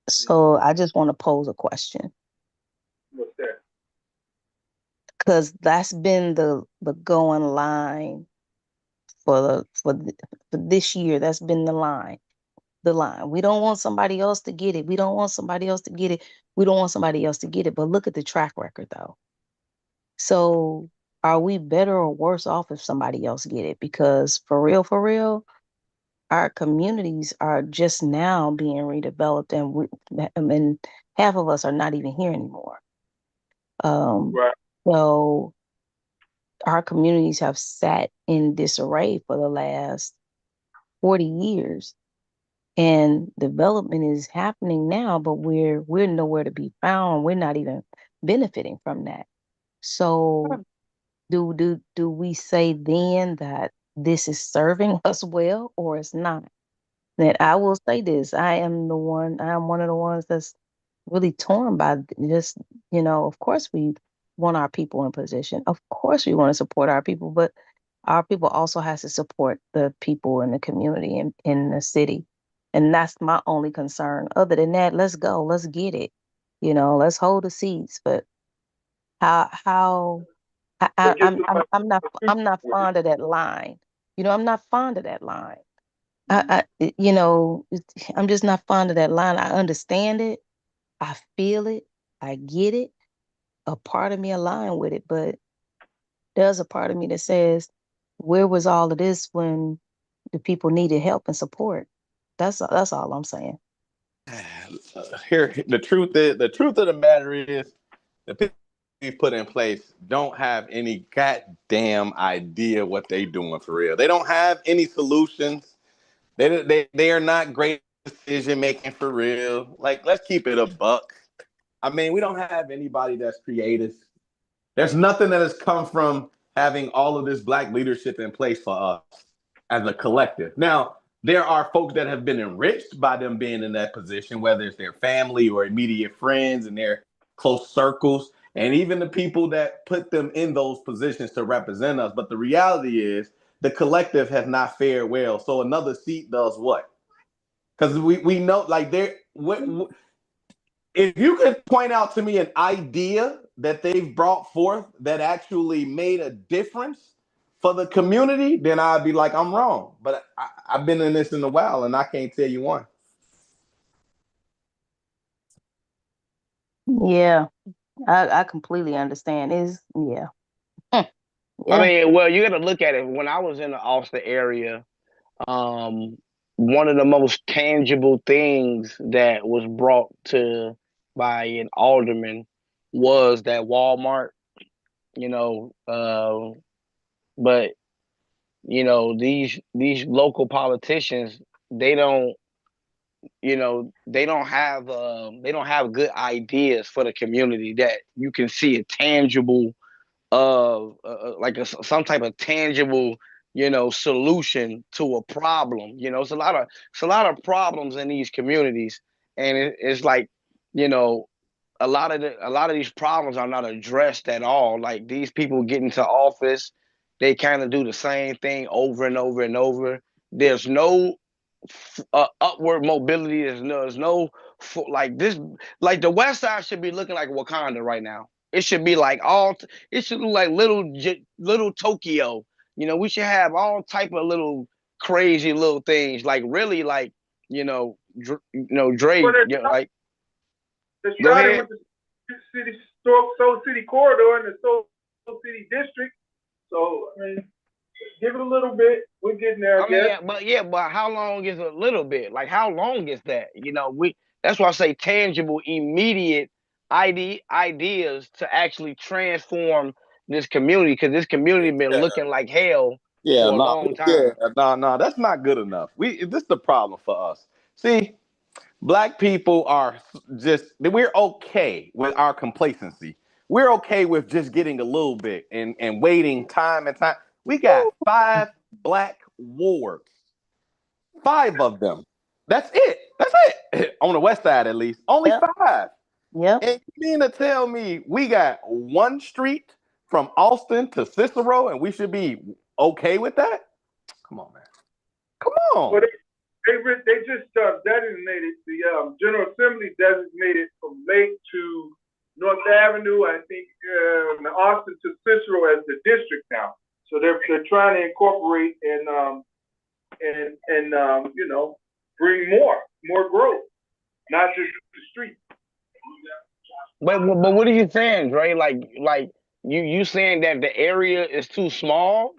So I just want to pose a question, What's that? because that's been the going line for this year. That's been the line. We don't want somebody else to get it. We don't want somebody else to get it. We don't want somebody else to get it. But look at the track record, though. So are we better or worse off if somebody else get it? Because for real, our communities are just now being redeveloped, and half of us are not even here anymore. Right. So our communities have sat in disarray for the last 40 years. And development is happening now, but we're nowhere to be found. We're not even benefiting from that. So do we say then that this is serving us well, or it's not? That I will say this: I am one of the ones that's really torn by just, of course we want our people in position. Of course we want to support our people, but our people also has to support the people in the community and in the city. And that's my only concern. Other than that, let's go, let's get it. Let's hold the seats. But how But just about I'm not fond of that line. I'm not fond of that line. I'm just not fond of that line. I understand it. I feel it. I get it. A part of me align with it, but there's a part of me that says, where was all of this when the people needed help and support? That's all I'm saying. Here, the truth of the matter is, the people we put in place don't have any goddamn idea what they doing for real. They don't have any solutions. They are not great decision making for real. Like, let's keep it a buck. I mean, we don't have anybody that's creative. There's nothing that has come from having all of this black leadership in place for us as a collective. Now, there are folks that have been enriched by them being in that position, whether it's their family or immediate friends and their close circles, and even the people that put them in those positions to represent us. But the reality is the collective has not fared well. So another seat does what? Because we know, like, if you could point out to me an idea that they've brought forth that actually made a difference for the community, then I'd be like, I'm wrong. But I've been in this in a while, and I can't tell you one. Yeah, I completely understand. Yeah. I Yeah. mean, well, you got to look at it. When I was in the Austin area, one of the most tangible things that was brought to by an alderman was that Walmart, you know, but these local politicians, they don't, they don't have good ideas for the community that you can see a tangible like some type of tangible solution to a problem. It's a lot of problems in these communities, and it's like, a lot of these problems are not addressed at all. Like, these people get into office, they kind of do the same thing over and over and over. There's no upward mobility. There's no like this. Like, the West Side should be looking like Wakanda right now. It should be like it should look like little Tokyo. We should have all type of little crazy little things. Like, really, like, Dre. But Like, they go started ahead. with the Soul City corridor and the Soul City district. So, I mean, give it a little bit. We're getting there, I guess. But how long is a little bit? Like, how long is that? That's why I say tangible, immediate ideas to actually transform this community, because this community been looking like hell Yeah, for a no, long time. no, that's not good enough. This is the problem for us. See, black people we're okay with our complacency. We're okay with just getting a little bit and waiting time and time. We got 5 black wards, 5 of them. That's it. That's it. On the West Side, at least, only Yep. 5. Yep. And you mean to tell me we got one street from Austin to Cicero, and we should be okay with that? Come on, man. Come on. Well, they just designated the General Assembly designated from Lake to North Avenue. I think Austin to Cicero as the district now. So they're trying to incorporate and bring more growth, not just the street. But what are you saying, Dre? Like you saying that the area is too small?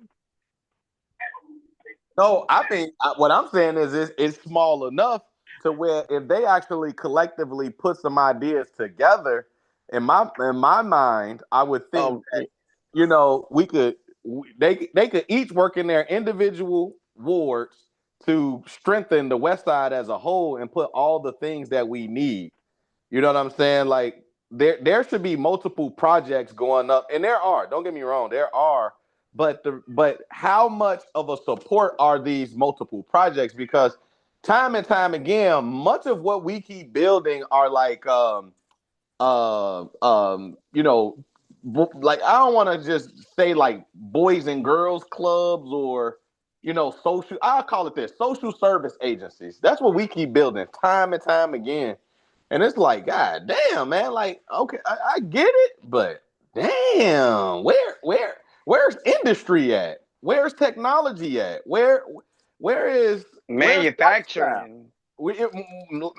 No, I think what I'm saying is it's small enough to where if they actually collectively put some ideas together, in my mind, I would think Um, that they could each work in their individual wards to strengthen the West Side as a whole and put all the things that we need. You know what I'm saying? Like there should be multiple projects going up, and there are. Don't get me wrong, there are. But how much of a support are these multiple projects? Because time and time again, much of what we keep building are like you know, like I don't want to just say like boys and girls clubs or social. I'll call it this: social service agencies. That's what we keep building time and time again. And it's like, God damn, man. Like, okay, I get it, but damn, where's industry at? Where's technology at? Where's lifestyle? manufacturing.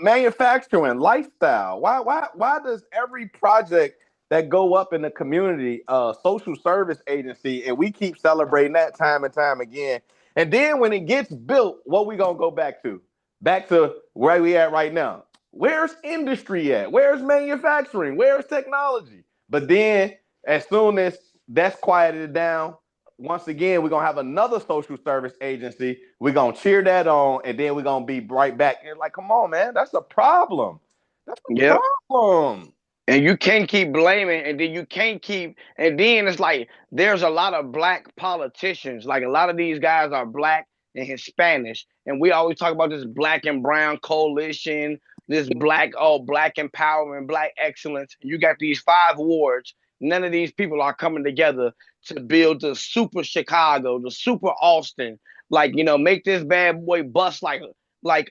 Manufacturing, lifestyle. Why does every project that go up in the community social service agency and we keep celebrating that time and time again? And then when it gets built, what we gonna go back to? Back to where we at right now. Where's industry at? Where's manufacturing? Where's technology? But then as soon as that's quieted down, once again, we're gonna have another social service agency. We're gonna cheer that on, and then we're gonna be right back. And like, come on, man, that's a problem. That's a Yep. problem. And you can't keep blaming, and then you can't keep, and then it's like there's a lot of black politicians. Like a lot of these guys are black and Hispanic, and we always talk about this black and brown coalition, this black empowerment, black excellence. You got these 5 wards. None of these people are coming together to build the super Chicago, the super Austin. Like make this bad boy bust like Hyde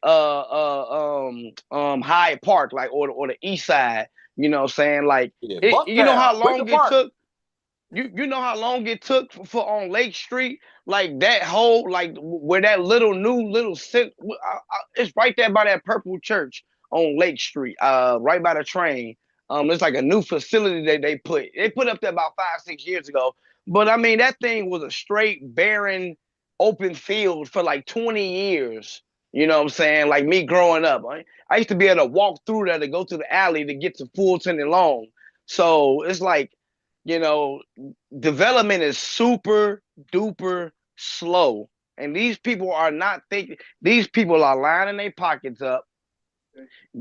Park, like or the East Side. You know what I'm saying? Like Yeah, you know how Bucktown, Wicker long it Park. took? You know how long it took for on Lake Street? Like that whole where that it's right there by that purple church on Lake Street, right by the train. It's like a new facility that they put up there about 5-6 years ago. But I mean that thing was a straight barren open field for like 20 years. You know what I'm saying? Like me growing up. I used to be able to walk through there to go to the alley to get to Fulton and Long. So it's like, development is super duper slow. And these people are not thinking, these people are lining their pockets up,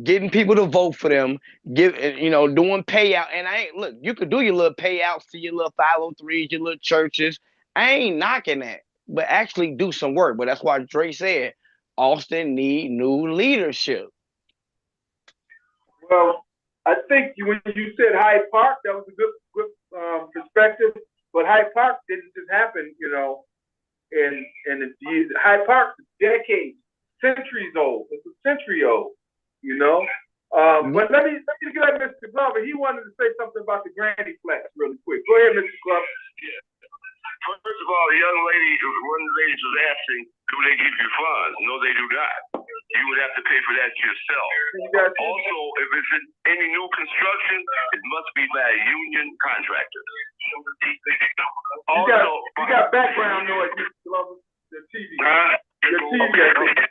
getting people to vote for them, doing payout. And look, you could do your little payouts to your little 503s, your little churches. I ain't knocking that, but actually do some work. But that's why Dre said Austin need new leadership. Well, I think when you said Hyde Park, that was a good perspective. But Hyde Park didn't just happen, and Hyde Park is decades, centuries old. It's a century old, But let me get at Mr. Glover. He wanted to say something about the Granny Flex really quick. Go ahead, Mr. Glover. Yeah. First of all, the young lady, one of the ladies was asking, do they give you funds? No, they do not. You would have to pay for that yourself. Also, if it's in any new construction, it must be by a union contractor. You got background noise, Mr. Glover. The TV. Your TV, I think.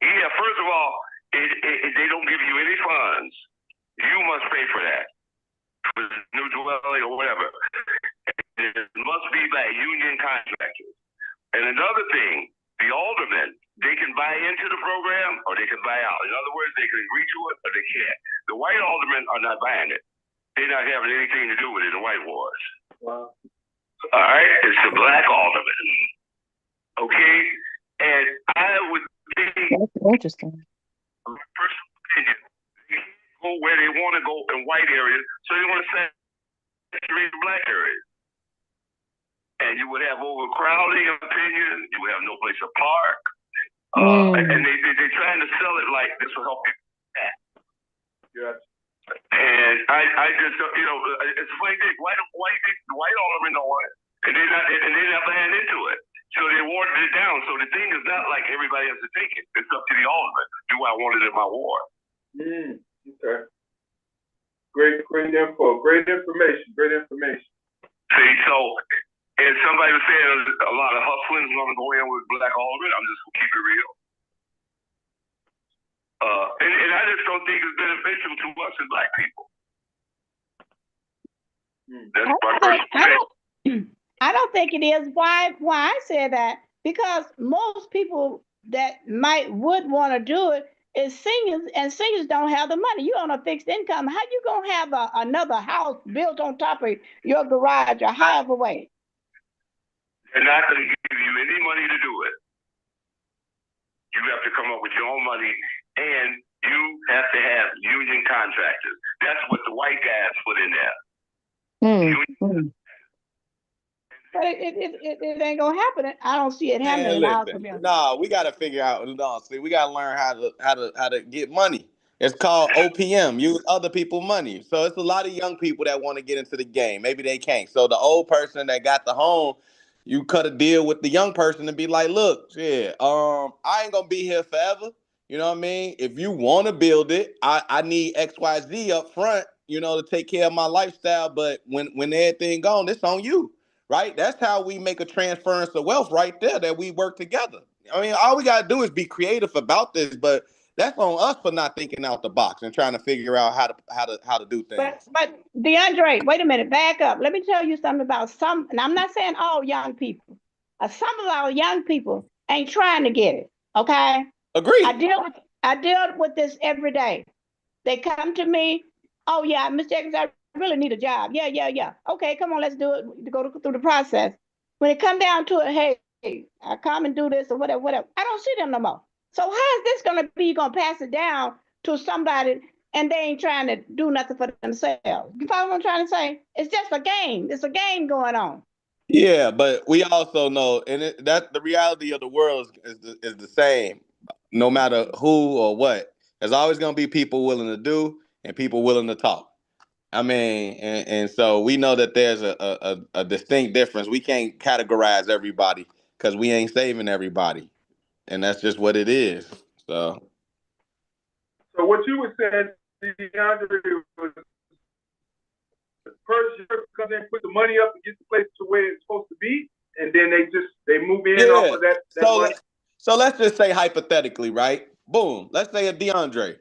Yeah, first of all, they don't give you any funds. You must pay for that. For the new dwelling or whatever. It must be by union contractors. And another thing, the aldermen, they can buy into the program or they can buy out. In other words, they can agree to it or they can't. The white aldermen are not buying it. They're not having anything to do with it in the white wars. Wow. All right? It's the black aldermen. Okay? And I would think... That's interesting. Personal opinion, go where they want to go in white areas, so they want to saturate the black areas. And you would have overcrowding opinions. You would have no place to park. And they're trying to sell it like this will help you. Yes. And I just, it's a funny thing. Why the white aldermen don't want it? And they're not buying into it. So they watered it down. So the thing is not like everybody has to take it. It's up to the alderman. Do I want it in my ward? Okay. Great info. Great information. See, so And somebody was saying a lot of hustling is going to go in with black aldermen. I'm just going to keep it real. And I just don't think it's beneficial to us as black people. That's my personal opinion. I don't think it is. Why I said that? Because most people that would want to do it is seniors, and seniors don't have the money. You're on a fixed income. How you gonna have another house built on top of your garage or however way? They're not going to give you any money to do it. You have to come up with your own money, and you have to have union contractors. That's what the white guys put in there. But it ain't gonna happen. I don't see it happening in our community. No, we gotta figure out. No, see, we gotta learn how to get money. It's called OPM, use other people's money. So it's a lot of young people that want to get into the game. Maybe they can't. So the old person that got the home, you cut a deal with the young person and be like, look, I ain't gonna be here forever. You know what I mean? If you want to build it, I need XYZ up front, to take care of my lifestyle. But when everything gone, it's on you. Right? That's how we make a transference of wealth right there, that we work together. I mean, all we got to do is be creative about this, but that's on us for not thinking out the box and trying to figure out how to do things. But DeAndre, wait a minute, back up. Let me tell you something about some, and I'm not saying all young people. Some of our young people ain't trying to get it. Okay? Agreed. I deal with this every day. They come to me, oh yeah, Ms. Jacobs, I really need a job. Yeah. Okay, come on, let's do it. Go through the process. When it come down to it, hey, I come and do this or whatever. I don't see them no more. So how is this gonna be? You're gonna pass it down to somebody and they ain't trying to do nothing for themselves. You follow what I'm trying to say? It's just a game. It's a game going on. Yeah, but we also know, and that the reality of the world is the same, no matter who or what. There's always going to be people willing to do and people willing to talk. I mean, and so we know that there's a distinct difference. We can't categorize everybody because we ain't saving everybody, and that's just what it is. So what you were saying, DeAndre, was the person comes in, put the money up, and gets the place to where it's supposed to be, and then they move in off of that money. So let's just say hypothetically, right? Boom. Let's say a DeAndre.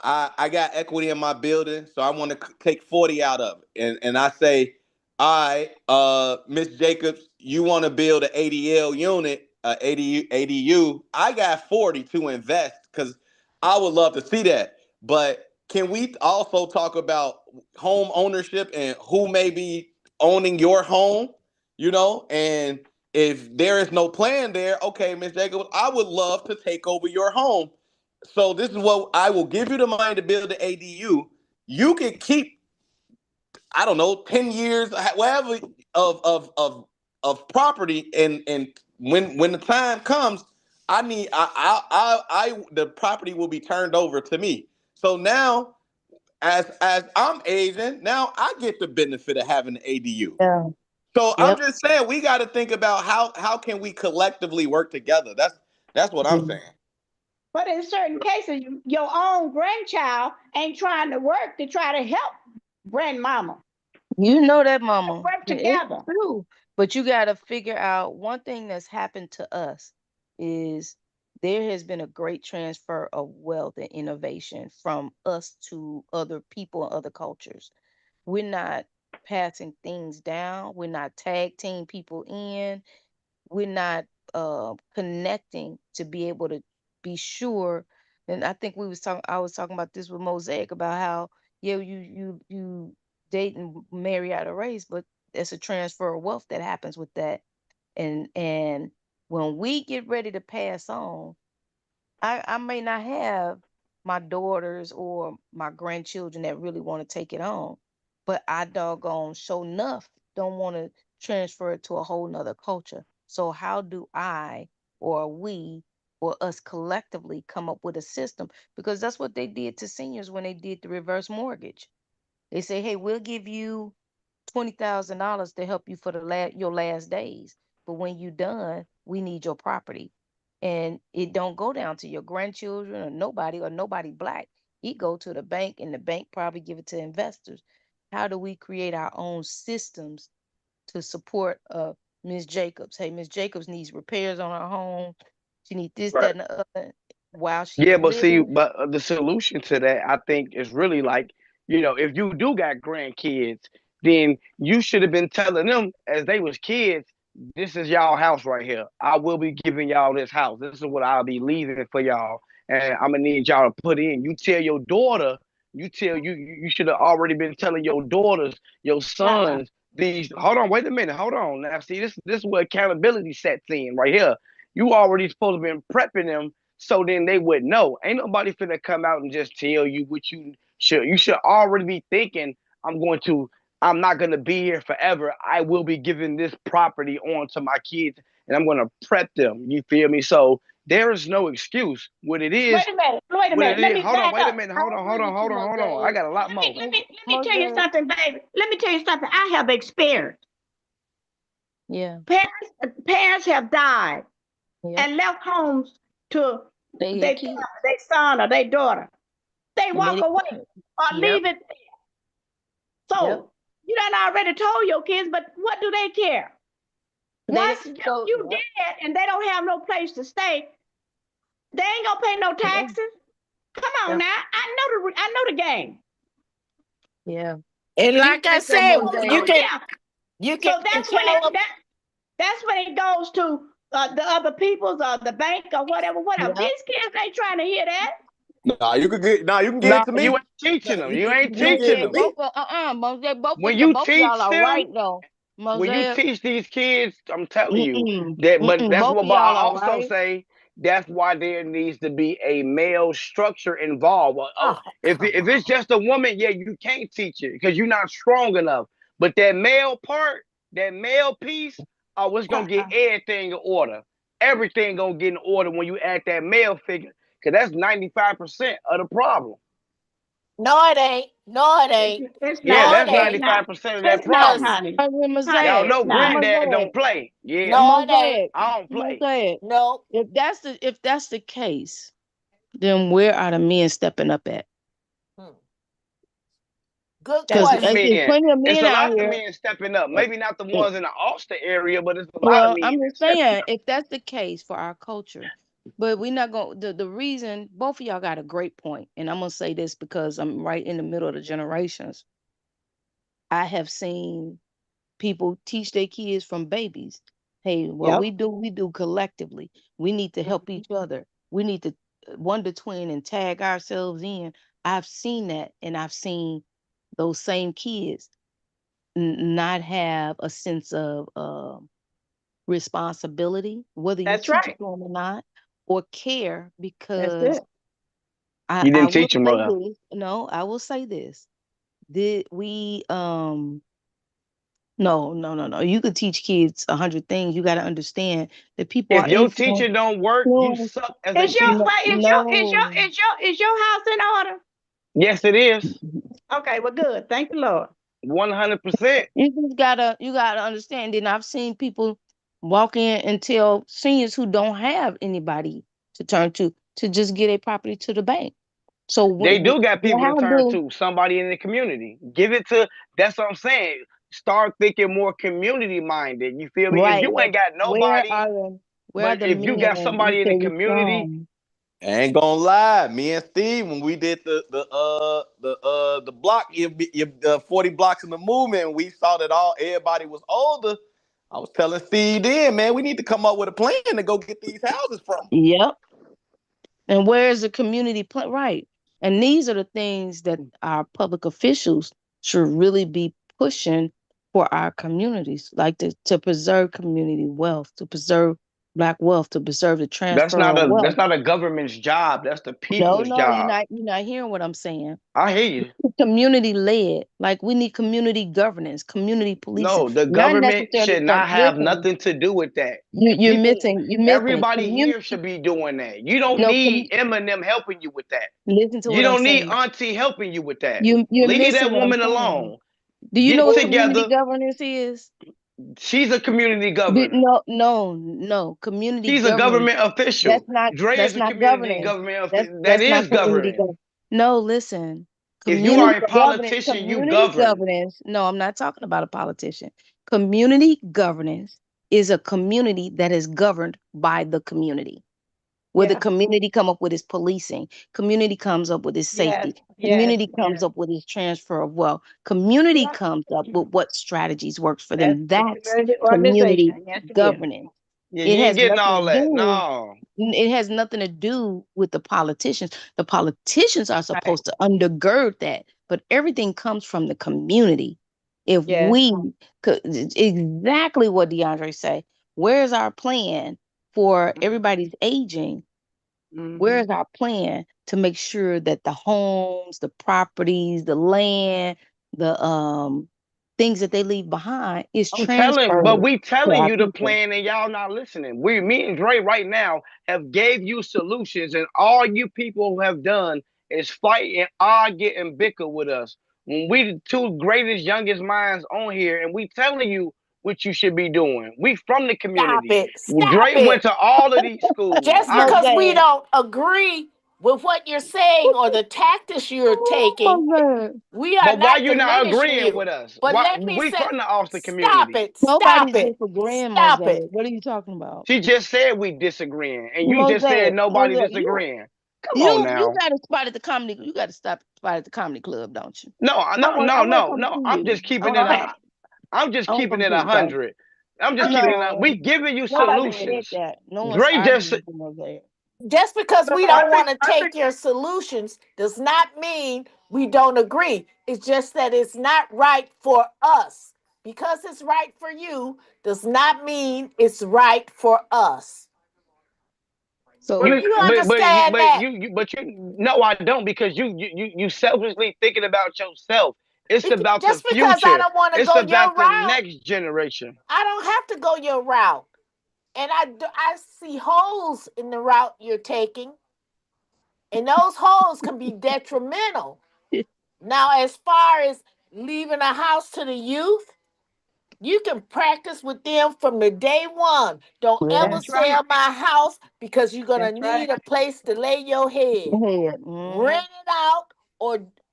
I got equity in my building, so I want to take 40 out of it. And I say, all right, Miss Jacobs, you want to build an ADL unit, ADU. I got 40 to invest because I would love to see that. But can we also talk about home ownership and who may be owning your home, and if there is no plan there, okay, Miss Jacobs, I would love to take over your home. So this is what I will give you the money to build the ADU. You can keep, I don't know, 10 years, whatever of property, and when the time comes, the property will be turned over to me. So now, as I'm Asian, now I get the benefit of having the ADU. Yeah. So I'm just saying we got to think about how can we collectively work together. That's what I'm saying. But in certain cases, your own grandchild ain't trying to work to try to help grandmama. You know that, mama. Work together. It's true. But you got to figure out one thing that's happened to us is there has been a great transfer of wealth and innovation from us to other people and other cultures. We're not passing things down. We're not tag team people in. We're not connecting to be able to be sure. And I think I was talking about this with Mosaic about how, you date and marry out of race, but it's a transfer of wealth that happens with that. And when we get ready to pass on, I may not have my daughters or my grandchildren that really want to take it on, but I doggone sure enough don't want to transfer it to a whole nother culture. So how do I or we or us collectively come up with a system? Because that's what they did to seniors when they did the reverse mortgage. They say, hey, we'll give you $20,000 to help you for your last days. But when you're done, we need your property. And it don't go down to your grandchildren or nobody black. It go to the bank, and the bank probably give it to investors. How do we create our own systems to support Miss Jacobs. Hey, Miss Jacobs needs repairs on her home. She needs this, Right. that, and the other while Yeah, she's but see, living. but the solution to that, I think, is really like, if you do got grandkids, then you should have been telling them as they was kids, this is y'all house right here. I will be giving y'all this house. This is what I'll be leaving for y'all, and I'm gonna need y'all to put in. You tell your daughter, you should have already been telling your daughters, your sons. These, hold on, wait a minute, hold on. Now, see, this is where accountability sets in right here. You already supposed to been prepping them so then they would know. Ain't nobody finna come out and just tell you what you should. You should already be thinking, I'm not gonna be here forever. I will be giving this property on to my kids and I'm gonna prep them. You feel me? So there is no excuse. What it is, Wait a minute. Wait a what it minute. Let is, me hold on, back wait a up. minute, I hold on, agree hold on, with you, hold on, hold on. I Mosaic. got a lot Let more. me let me let me tell you Mosaic. something, baby. Let me tell you something. I have experience. Yeah. Parents have died Yep. and left homes to They their had kids. their son or their daughter. They And walk they away didn't. or Yep. leave it. So Yep. you done already told your kids, but what do they care? They Once didn't. So you yep. dead and they don't have no place to stay, they ain't gonna pay no taxes. Come on Yep. now, I know the game. Yeah. And You like I said said, that, So you Mosaic. can yeah, you so can that's when tell them. that's when it goes to the other people's or the bank or whatever. Yep. These kids ain't trying to hear that. Nah, you can get No, it to you me. ain't teaching them. You You ain't can get it teaching to Mosaic, them. me. Mosaic, When you both of y'all teach are right them, though. when you Mosaic, teach these kids, I'm telling you mm-mm, that. But mm-mm, that's both what. of But I y'all are also right. say that's why there needs to be a male structure involved. Oh, If it's just a woman, yeah, you can't teach it because you're not strong enough. But that male part, that male piece, what's gonna get everything in order. Everything gonna get in order when you add that male figure, because that's 95% of the problem. no, it ain't. No, it ain't. It's Yeah, No, not. it that's It's ain't. not. 95% of that It's not, problem. Because honey. Honey, Y'all Mosaic, know it's not. granddad don't Mosaic, play. Yeah, no, it ain't. Mosaic, I don't play. Mosaic. No. If that's the case, then where are the men stepping up at? Hmm. Good Who Because the question. there's men? plenty of It's men a out lot of here. men stepping up. Maybe not the ones in the Ulster area, but it's a lot of Well, men I'm that just stepping saying, up. if that's the case for our culture, but we're not going the reason both of y'all got a great point, and I'm gonna say this because I'm right in the middle of the generations. I have seen people teach their kids from babies. Hey, what Yep. we do collectively. We need to help Mhm. each other. We need to wonder twin and tag ourselves in. I've seen that, and I've seen those same kids not have a sense of responsibility, whether you That's teach it right. to them or not, or care, That's because it. You I didn't will teach them say well. this. No, I will say this. Did we no. You could teach kids 100 things. You got to understand that people If are your teacher don't work, you influenced. suck as a Is your teacher. wait, No. is your house in order? Yes, it is. Okay, well, good. Thank the Lord. 100%. You gotta understand. Then I've seen people walk in and tell seniors who don't have anybody to turn to just get a property to the bank. So They do got people to how turn do to, somebody in the community. That's what I'm saying. Start thinking more community minded. You feel me? If right? you But ain't got nobody, where are but the if you got men? You somebody in say the we community, strong. I ain't gonna lie, me and Steve, when we did the block, 40 blocks in the movement, we saw that everybody was older. I was telling Steve then, man, we need to come up with a plan to go get these houses from. Yep. And where is the community plan? Right. And these are the things that our public officials should really be pushing for our communities, like to preserve community wealth, to preserve Black wealth, to preserve the transfer of that's wealth. not a government's job. That's the No, people's no, job. you're not hearing what I'm saying. I hear you. Community led, like we need community governance, community policing, No, the not government necessarily should from. not have Listen, nothing to do with that. People, you're missing everybody community. here should be doing that. You don't No, need Eminem helping you with that. listen to You what I'm don't need saying. Auntie helping you with that. You're Leave missing that what I'm woman saying. alone. Do you know Get what community together. governance is? She's a community governor. No. Community She's a governance. government official. Dre That's is a not community governance. government that That's is not community governing. governance. No, listen. If you Community are a governance. politician, you Community govern. governance. No, I'm not talking about a politician. Community governance is a community that is governed by the community. Where the Yeah. community come up with its policing, community comes up with its safety, community comes up with its transfer of wealth, community Yeah. comes up with what strategies works for That's them. the That's community community organization. Yes, it is. governance. Yeah, It you ain't has getting nothing all to that. do. No. It has nothing to do with the politicians. The politicians are supposed to undergird that, but everything comes from the community. If Yes. we could, exactly what DeAndre say, where's our plan for everybody's aging? Where's our plan to make sure that the homes, the properties, the land, the things that they leave behind is I'm telling, but transferred we to telling our you the people? plan and y'all not listening. Me and Dre right now have gave you solutions, and all you people have done is fight and argue and bicker with us. When we the two greatest, youngest minds on here, and we telling you what you should be doing. We from the Stop community. it. Stop Dre it. went to all of these schools. Just I because we Mosaic. don't agree with what you're saying or the tactics you're taking, Mosaic. we are But why not you not diminishing agreeing you. with us? But Why let me we say, from the Austin stop community? it. Stop Nobody's it. disagreeing, Stop Mosaic. it. What are you talking about? She just said we disagreeing, and you just said Mosaic, nobody Mosaic, disagreeing. Come on you now. got a spot at the comedy. You got to stop spot at the comedy club, don't you? No, I no, want no, to no, come no. see I'm you. just keeping it. I'm just I want to keeping come it see you, Dre. 100. I'm just keeping it. No, We giving you nobody said solutions. that. No one's Dre just arguing with you, Mosaic. Just because we I don't want think to I take think your solutions does not mean we don't agree. It's just that it's not right for us. Because it's right for you does not mean it's right for us. So but Do it's you understand that? but you no, I don't, because you selfishly thinking about yourself. It's about the Just because I future. don't want to It's go your about the route, next generation. I don't have to go your route. And I see holes in the route you're taking, and those holes can be detrimental. Now, as far as leaving a house to the youth, you can practice with them from the day one. Don't ever That's right. sell my house because you're gonna That's right. need a place to lay your head. ahead. Rent it out,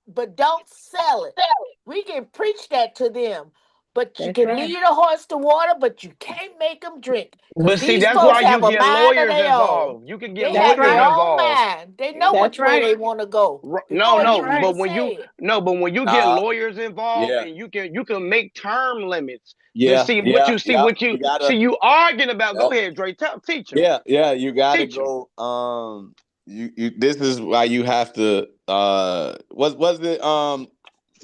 but don't sell it. We can preach that to them. But you That's can right. lead a horse to water, but you can't make them drink. Because But see, these that's folks why you have a get mind of lawyers their own. involved. You can get They have That's lawyers their right. own involved. mind. They know That's which way right. they want to go No, before That's no, you right. but even say it. when you get lawyers involved, Yeah, and you can make term limits to yeah, see yeah, yeah. what you You gotta, see you arguing about. yeah, Go ahead, Dre. Teach him. yeah, yeah. You gotta Teach him. go. You. This is why you have to. Was it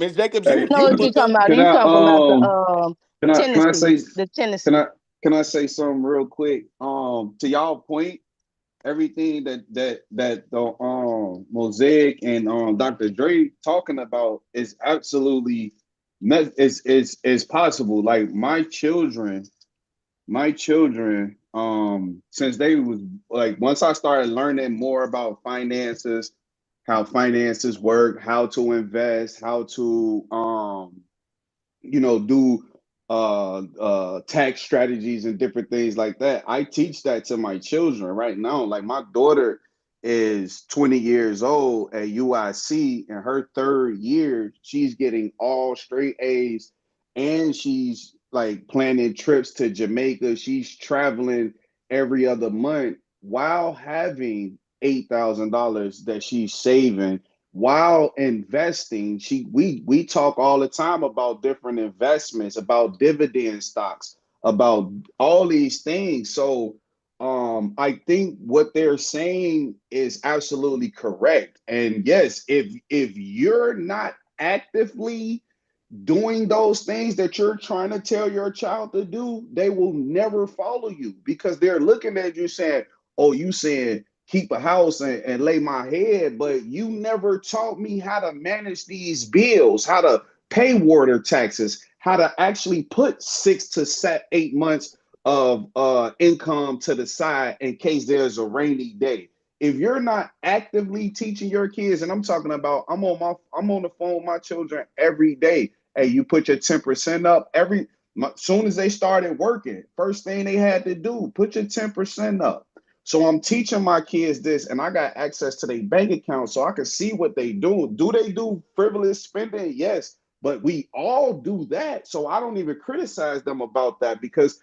Ms. Jacobs? I Hey, know You what you're put talking the. about. can You I talking about the can I Tennessee, say the can Tennessee. I say something real quick? To y'all point, everything that the Mosaic and Dr. Dre talking about is absolutely is possible. Like my children, since they was like, once I started learning more about finances, how finances work, how to invest, how to do tax strategies and different things like that. I teach that to my children right now. Like, my daughter is 20 years old at UIC. In her third year, she's getting all straight A's, and she's like planning trips to Jamaica. She's traveling every other month while having $8,000 that she's saving while investing. We talk all the time about different investments, about dividend stocks, about all these things. So I think what they're saying is absolutely correct. And yes, if you're not actively doing those things that you're trying to tell your child to do, they will never follow you, because they're looking at you saying, oh, you saying keep a house and lay my head, but you never taught me how to manage these bills, how to pay water taxes, how to actually put 6 to 8 months of income to the side in case there's a rainy day. If you're not actively teaching your kids, and I'm talking about, I'm on the phone with my children every day. Hey, you put your 10% up soon as they started working. First thing they had to do, put your 10% up. So I'm teaching my kids this, and I got access to their bank account so I can see what they do. Do they do frivolous spending? Yes, but we all do that. So I don't even criticize them about that, because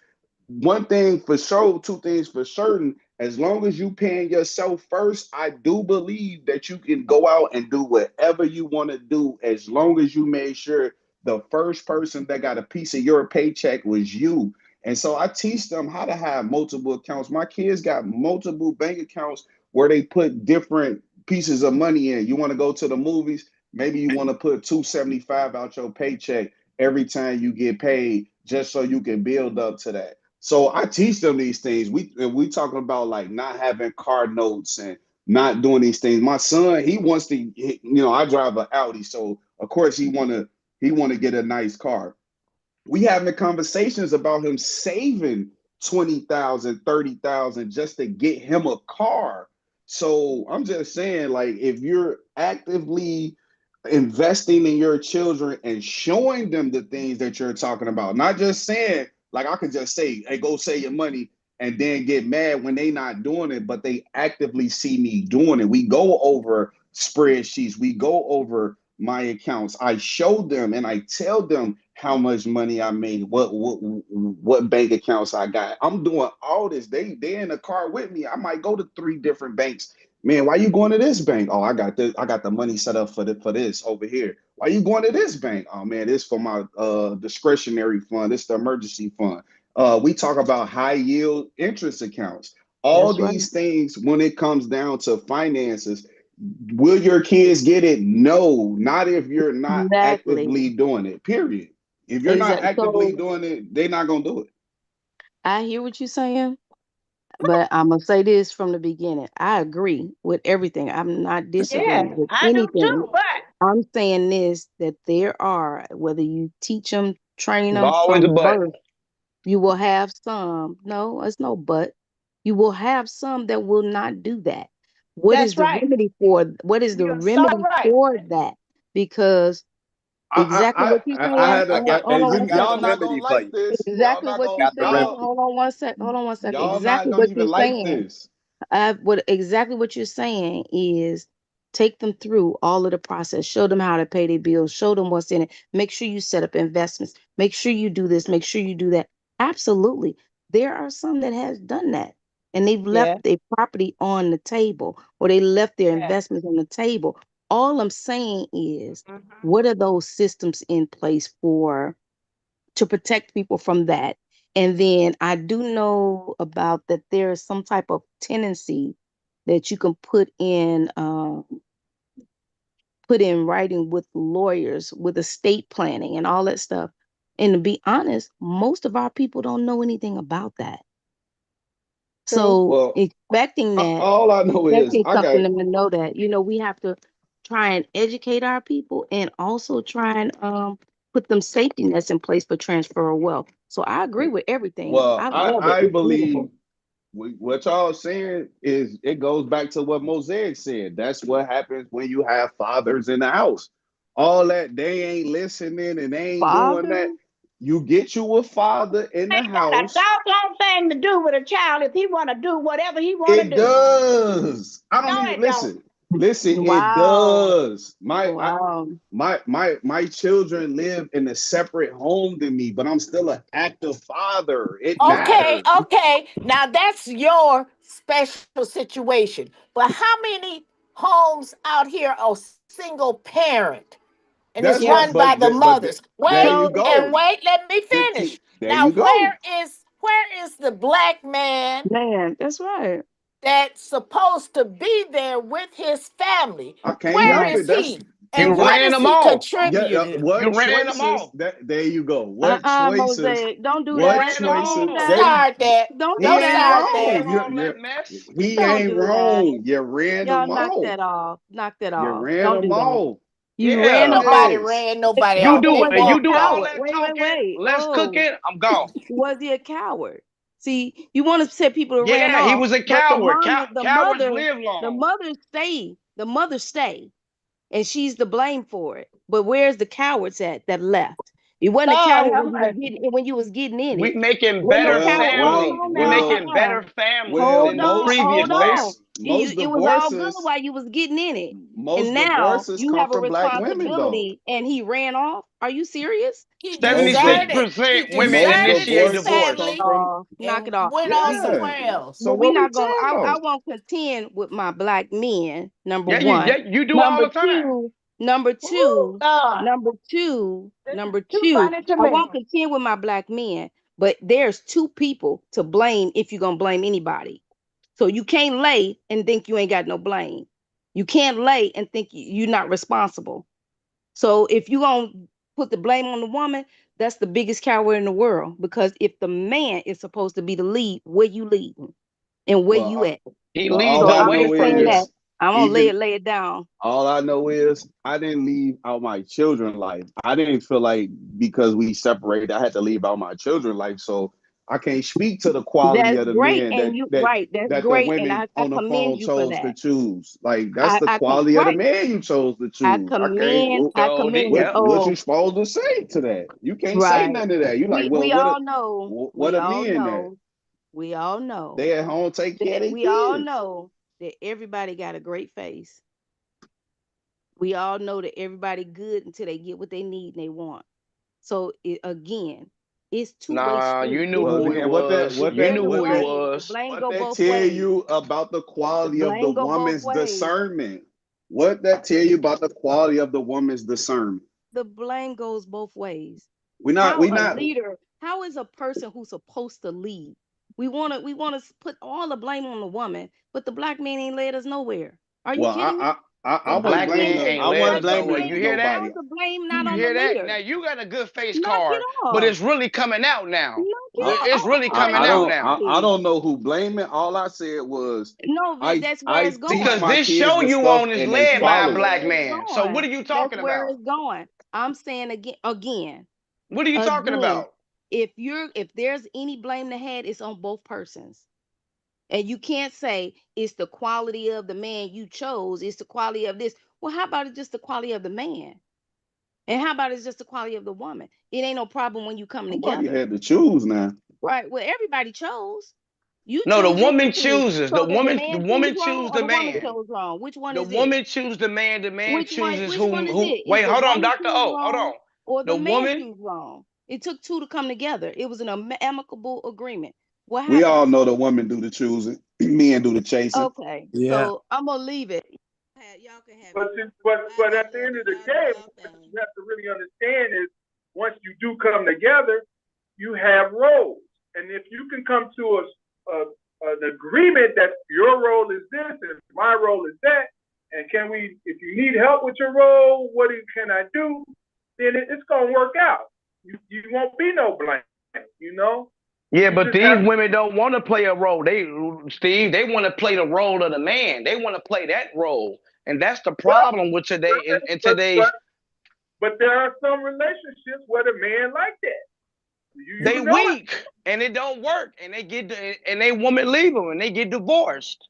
one thing for sure, two things for certain. As long as you paying yourself first, I do believe that you can go out and do whatever you want to do as long as you made sure the first person that got a piece of your paycheck was you. And so I teach them how to have multiple accounts. My kids got multiple bank accounts where they put different pieces of money in. You want to go to the movies? Maybe you want to put $275 out your paycheck every time you get paid, just so you can build up to that. So I teach them these things. We talking about like not having car notes and not doing these things. My son, he wants to, I drive an Audi, so of course he want to get a nice car. We having conversations about him saving 20,000, 30,000 just to get him a car. So I'm just saying, like, if you're actively investing in your children and showing them the things that you're talking about, not just saying, like, I could just say, hey, go save your money and then get mad when they not doing it, but they actively see me doing it. We go over spreadsheets, we go over my accounts. I show them and I tell them how much money I made, what bank accounts I got. I'm doing all this. They in the car with me. I might go to 3 different banks. Man, why you going to this bank? Oh, I got the money set up for this over here. Why you going to this bank? Oh man, this for my discretionary fund. This the emergency fund. We talk about high yield interest accounts. All That's right. these things when it comes down to finances. Will your kids get it? No, not if you're not Exactly. actively doing it, period. If you're not Exactly. actively So doing it, they're not going to do it. I hear what you're saying, but I'm gonna say this from the beginning. I agree with everything. I'm not Yeah, disagreeing with I do anything. too, but I'm saying this, that there are, whether you teach them, train There's them always a from but. birth, you will have some. No, it's no but. You will have some that will not do that. What is that's the right. remedy for? What is the You're so remedy right. for that? Because exactly what you're I saying. had I got Hold and on I one got y'all the second. not gonna remedy for like you. this. Y'all Exactly not what gonna you're Got the saying. y'all remedy. Hold on one sec. Hold on one second. y'all not Exactly gonna what even you're like saying. this. What exactly what you're saying is take them through all of the process. Show them how to pay their bills. Show them what's in it. Make sure you set up investments. Make sure you do this. Make sure you do that. Absolutely, there are some that has done that, and they've left Yeah. their property on the table, or they left their Yeah. investments on the table. All I'm saying is, Mhm. what are those systems in place for to protect people from that? And then I do know about that there is some type of tenancy that you can put in writing with lawyers, with estate planning and all that stuff. And to be honest, most of our people don't know anything about that. True. So Well, all I know is expecting I got something them to know that, we have to try and educate our people and also try and put them safety nets in place for transfer of wealth. So I agree with everything. well, I love it. I It's believe beautiful. what y'all saying is it goes back to what Mosaic said. That's what happens when you have fathers in the house. All that they ain't listening and they ain't doing that. Father, You get you a father in the Ain't got a house. doggone thing to do with a child if he want to do whatever he want to It do. does. I don't No, even it don't. listen. Listen, it wow. does. Wow. My children live in a separate home than me, but I'm still an active father. It Okay, matters. okay. Now that's your special situation. But how many homes out here are single parent? And it's That's Yeah. run what, by the but mothers. there Wait you So and go. wait, let me finish. There Now you go. where is the black man man, that's right. that's supposed to be there with his family? I can't Where help No. it. is That's he? You And that. what ran is them he off. Yeah. contributing? You What ran them choices? off. That there you go. What choices? Mosaic. Don't do You What that. ran them Don't do choices? Don't off. that. There. start that. Don't do He Don't ain't that. start You that. ran wrong. all that mess. He Don't ain't do that. wrong. You ran Y'all them knock off. that off. Knock that You off. ran Don't them do that. off. You ran Yeah. them Nobody off. Yes. ran nobody You off. do They Was and he a you walked do all off. coward? that talking, Wait. less Oh, cooking, I'm gone. was he a coward? See, you want to say people that ran Yeah, he off, was a but the coward. mama, Cowards live long. the mother stay, and she's to blame for it. But where's the cowards at that left? You wasn't a Lord coward have when mercy. you was getting in We it. making Wasn't no better Well, coward. Hold well, families. on We now. well, making better families well, Hold than the on. most, previous Hold family. on. most, most It was all good divorces, while you was getting in it. most And now divorces you come have a from black women though. responsibility and he ran off. Are you serious? He Most di- deserted. He 76% women most deserted initiate his divorces come divorce. family from Knock it and off. went on yeah. somewhere else. So But we what we not going talking I about? won't contend with my black men, number Yeah, one. you do all Number the time. two, number Ooh, two, God, number two, this is number too two. funny to I me. won't contend with my black men, but there's two people to blame if you're gonna blame anybody. So you can't lay and think you ain't got no blame. You can't lay and think you're not responsible. So if you gonna put the blame on the woman, that's the biggest coward in the world. Because if the man is supposed to be the lead, where you leading and where you Well, at? He well, leads all So the I I'm way know just saying that. first. is I'm gonna even lay it down. all I know is I didn't leave out my children life. I didn't feel like because we separated, I had to leave out my children life. So I can't speak to the quality That's of the great, men and you right. That's that the great, and women I on the commend phone you for chose to that. choose. Like that's the quality of the Right. man you chose to I choose. I can't. commend. What, I So commend you. yep. what you Oh, supposed to say to that? You can't say right. none of that. You like, well, We all know. what We a all men that know. We all know they at home take care of that. their We all kids. know that everybody got a great face. We all know that everybody good until they get what they need and they want. So again, it's two-way Nah, street. you knew Well, who he and what that was. If what You that there's knew a what who he that blame, the was. blame what go that both tell ways. you about the The quality of the blame go both woman's ways. discernment? What that tell you about the quality of the woman's discernment? The blame goes both ways. We not How we a not leader, how is a person who's supposed to lead? We wanna put all the blame on the woman, but the black man ain't led us nowhere. Are you well kidding me? I The The wasn't black black man man blaming is ain't I the led wasn't black us man nowhere. blaming You ain't hear that? how is nobody. the blame not You on the hear that? Now leader? you got a good face Knock it card, but off. it's really coming out now. Knock it I It's off. really coming I out don't now. I don't know who blaming. All I said was No, that's where I it's teach Because going. my this kids show the you stuff on is and they led by That's a follow it. black where it's man. So what going. are you That's talking where about? it's going. I'm saying again, What are you talking again, about? if there's any blame to had, it's on both persons. And you can't say it's the quality of the man you chose, it's the quality of this. Well, how about it's just the quality of the man? And how about it's just the quality of the woman? It ain't no problem when you come Nobody together. had to choose now. Right. Well, everybody chose. You No, the choose and he woman choose. chooses. So did the The man choose woman wrong choose or the the woman man. chose wrong? Which one The is it? woman chooses the man. The man chooses Which one is who. it? Is Wait, the hold on, woman Doctor choose O. Hold wrong on. or the The man woman. choose wrong? It took two to come together. It was an amicable agreement. What We happened? all know the women do the choosing, men do the chasing. Okay, Yeah. so I'm gonna leave it. Y'all can have But it. but at the end of the day, what you have to really understand is once you do come together, you have roles, and if you can come to an agreement that your role is this and my role is that, and can we, if you need help with your role, can I do? Then it's gonna work out. You won't be no blame, you know. Yeah, You but just these have women don't want to play a role. Steve, they want to play the role of the man. They want to play that role, and that's the problem with today. In but, today's, but but there are some relationships where the man like that. they You know it. weak and it don't work, and they woman leave them and they get divorced.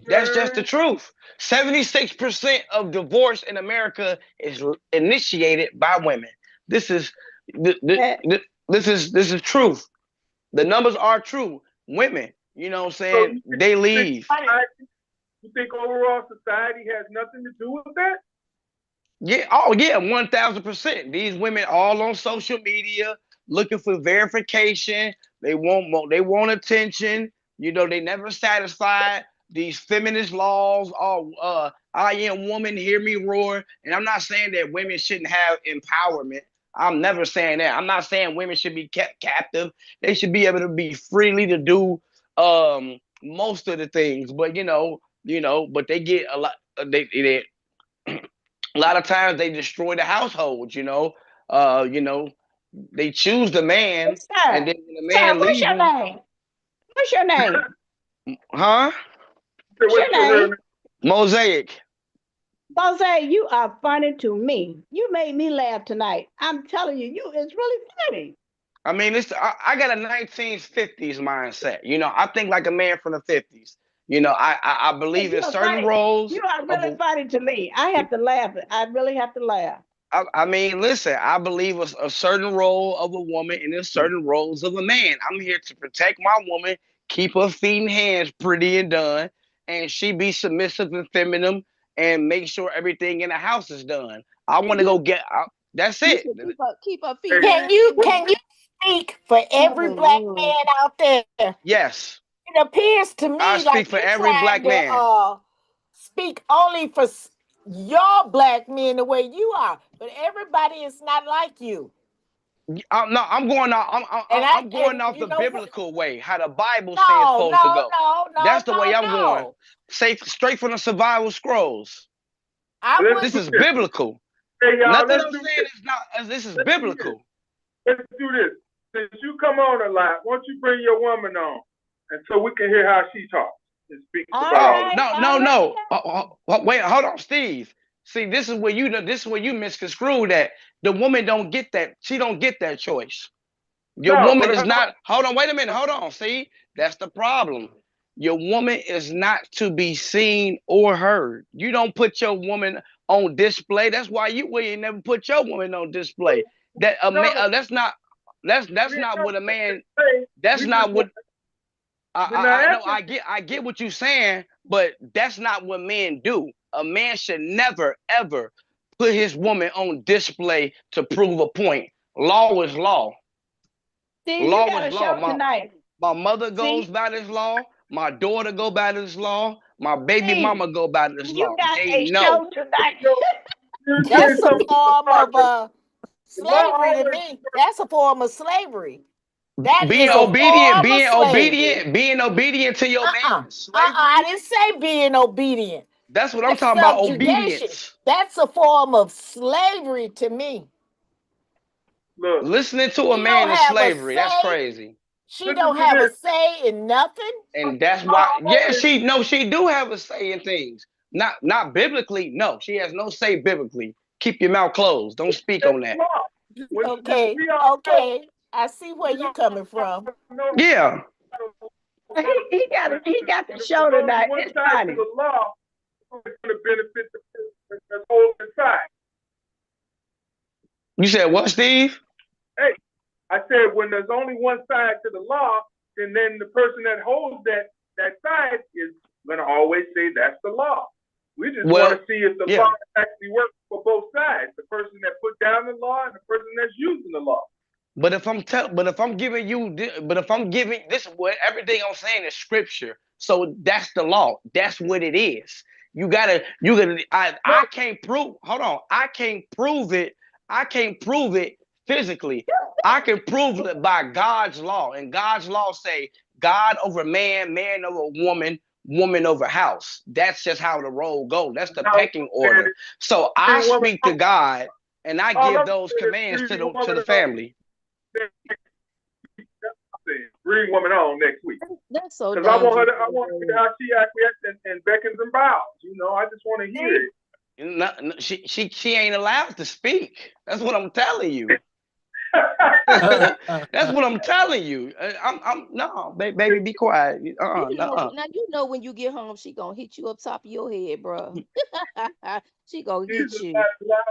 That's just the truth. 76% of divorce in America is initiated by women. This is Eh, this is truth. The numbers are true. Women, you know what I'm So saying? They leave. you think overall society has nothing to do with that? Yeah, oh yeah, 1000%. These women all on social media looking for verification. They want attention. You know, they never satisfied. These feminist laws, I am woman, hear me roar. And I'm not saying that women shouldn't have empowerment. I'm never saying that. I'm not saying women should be kept captive. They should be able to be freely to do most of the things. But but they get a lot they a lot of times they destroy the household, they choose the man, and Sir, then when the sir, man what's leaves your them, name? What's your name? huh? So What's your what's your real name? name? Mosaic. Jose, you are funny to me. You made me laugh tonight. I'm telling you, it's really funny. I mean, I got a 1950s mindset. I think like a man from the 50s. I believe You in are certain funny. roles You are of really funny to me. I have to laugh. I really have to laugh. I mean, listen, I believe a certain role of a woman and in certain roles of a man. I'm here to protect my woman, keep her feet and hands pretty and done, and she be submissive and feminine and make sure everything in the house is done. I want to You go get. That's you it. should keep her feet Hey, Can nice. you speak for every Oh black Lord. man out there? Yes, It appears to I me speak like for you're every black trying to man. speak only for your black men the way you are, but everybody is not like you. No, I'm going off. And I'm going and off you the know what? biblical way, how the Bible says it's No, supposed to no, go. no, no, That's the way no, I'm going. no. Say straight from the survival scrolls. I let's This do wouldn't. is this. biblical. Hey, y'all, Nothing let's I'm do saying this. is not. This is Let's do this. biblical. Let's do this. Since you come on a lot, why don't you bring your woman on, and so we can hear how she talks and speaks All about all Oh this. right, no. Wait, hold on, Steve. See, this is where you misconstrued that. The woman don't get that. She don't get that choice. Your No, woman but is not. Hold on, wait a minute. Hold on. See, that's the problem. Your woman is not to be seen or heard. You don't put your woman on display. That's why you ain't never put your woman on display. That a man. no, That's not. That's we not don't what a man. say. That's We not just what. we're not I know. asking. I get what you're saying, but that's not what men do. A man should never ever put his woman on display to prove a point. Law is law. Steve, you Law got is a law. show tonight. My mother goes See, by this law. My daughter go by this law. My baby Steve, mama go by this you law. got They a know. show tonight. You know, you said That's a something form about of the law slavery to always. me. That's a form of slavery. That Being is a obedient, form of slavery. being obedient to your man is slavery. I didn't say being obedient. That's what I'm That's talking about. subjugation. Obedience. That's a form of slavery to me. Look, Listening to a She man don't is have a slavery. That's say. crazy. She listen don't to have a this. say in nothing. And that's Law why, yeah, always. she do have a say in things. Not biblically. No, she has no say biblically. Keep your mouth closed. Don't speak It's on that. law. When Okay, we all know, okay. I see where we you all coming from. know Yeah. He got the when show there's only tonight. one It's side to funny. the law, it's going to benefit the person that's holding side. You said what, Steve? Hey, I said when there's only one side to the law, then the person that holds that side is going to always say that's the law. We just Well, want to see if the yeah. law actually works for both sides, the person that put down the law and the person that's using the law. But if I'm giving you, this, what everything I'm saying is scripture. So that's the law. That's what it is. You gotta. I can't prove. Hold on. I can't prove it. I can't prove it physically. I can prove it by God's law, and God's law say God over man, man over woman, woman over house. That's just how the roll goes. That's the pecking order. So I speak to God, and I All give I'm those saying is commands to bring the family. Bring woman on next week. That's so Because I want her to, I dangerous. want to hear how she acquiesces and beckons and bows. You know, I just want to hear it. She ain't allowed to speak. That's what I'm telling you. Uh, That's what I'm telling you. No, baby, be quiet. You know when you get home, she gonna hit you up top of your head, bro. She gonna get Jesus, you.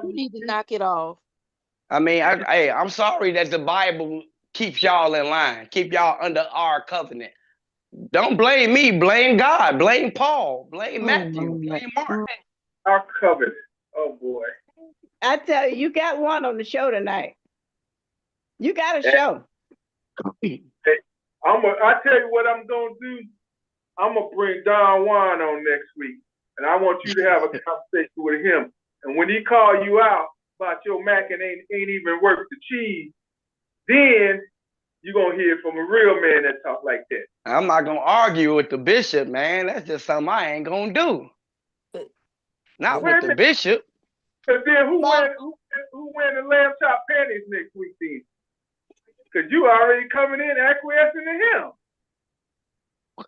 You need to knock it off. I mean, I'm sorry that the Bible keeps y'all in line, keep y'all under our covenant. Don't blame me, blame God, blame Paul, blame Matthew, blame Mark. our covenant. Oh boy. I tell you, you got one on the show tonight. You got a show. I tell you what I'm gonna do. I'm gonna bring Don Juan on next week, and I want you to have a conversation with him. And when he call you out about your mac and ain't even worth the cheese, then you're gonna hear from a real man that talk like that. I'm not gonna argue with the bishop, man. That's just something I ain't gonna do. Not with the bishop. But then who wearing the lamb chop panties next week then? Because you already coming in acquiescing to him.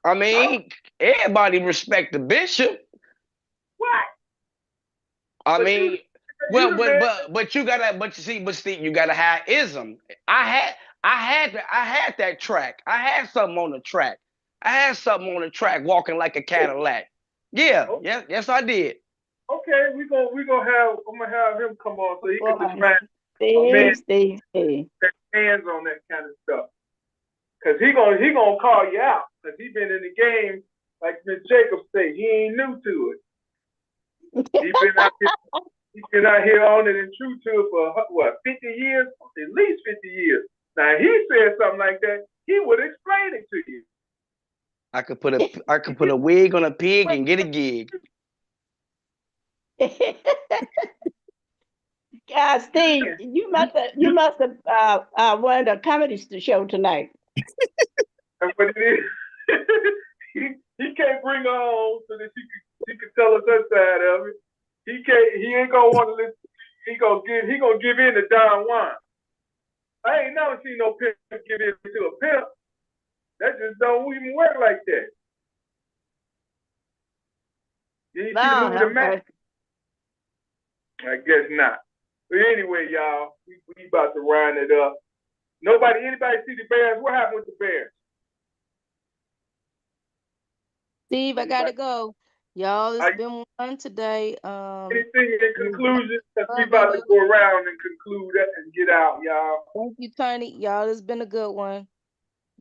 I mean, everybody respect the bishop. What? I But mean, but you gotta, Steve, you gotta have ism. I had that track. I had something on the track. Walking like a Cadillac. Yeah, Okay. yes, I did. Okay, I'm gonna have him come on so he can define Steve. hands on that kind of stuff. Cause he gonna call you out. Cause he been in the game like Miss Jacobs say, he ain't new to it. He's been out here on it and true to it for what, 50 years? At least 50 years. Now he said something like that, he would explain it to you. I could put a wig on a pig and get a gig. Steve, you must have wanted a comedy show tonight. That's what it is. he can't bring her on so that she could tell us her side of it. He ain't gonna want to listen. He gonna give in to Don Juan. I ain't never seen no pimp give in to a pimp. That just don't even work like that. You ain't see the movie The Mask? I guess not. But anyway, y'all, we about to round it up. Anybody see the Bears? What happened with the Bears? Steve, I gotta go. Y'all, it's been one today. Anything in conclusion? Because we about to go around and conclude that and get out, y'all. Thank you, Tiny. Y'all, it's been a good one.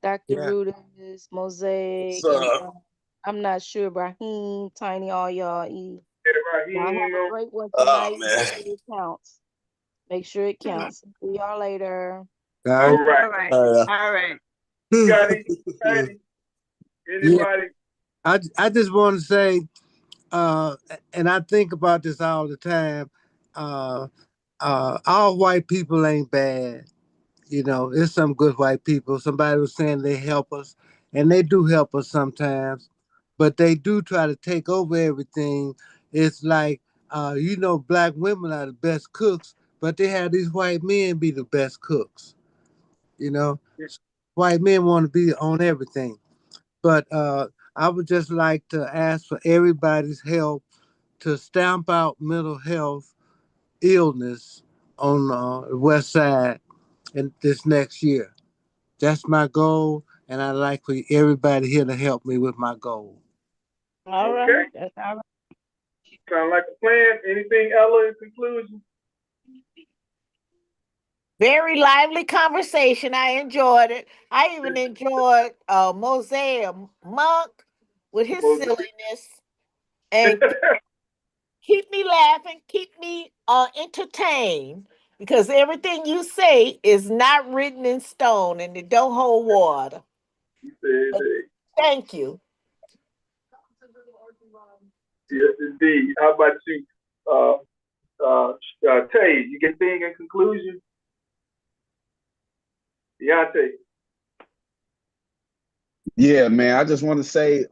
Dr. Rudis, Mosaic. I'm not sure, Brahim, Tiny, all y'all. Y'all have a great one tonight. Make sure it counts. Make sure it counts. See y'all later. All right. You got anybody? Yeah. I just want to say, and I think about this all the time, all white people ain't bad. You know, there's some good white people. Somebody was saying they help us, and they do help us sometimes, but they do try to take over everything. It's like, black women are the best cooks, but they have these white men be the best cooks. You know, white men want to be on everything. But I would just like to ask for everybody's help to stamp out mental health illness on the West Side in this next year. That's my goal, and I'd like for everybody here to help me with my goal. All right. That's all right. Sound like a plan. Anything, Ella, in conclusion? Very lively conversation. I enjoyed it. I even enjoyed Mosaic Monk with his silliness. And keep me laughing, keep me entertained, because everything you say is not written in stone and it don't hold water. Thank you. Yes, indeed. How about you, Tay? You get anything in conclusion? Deontay. Yeah, man. I just want to say,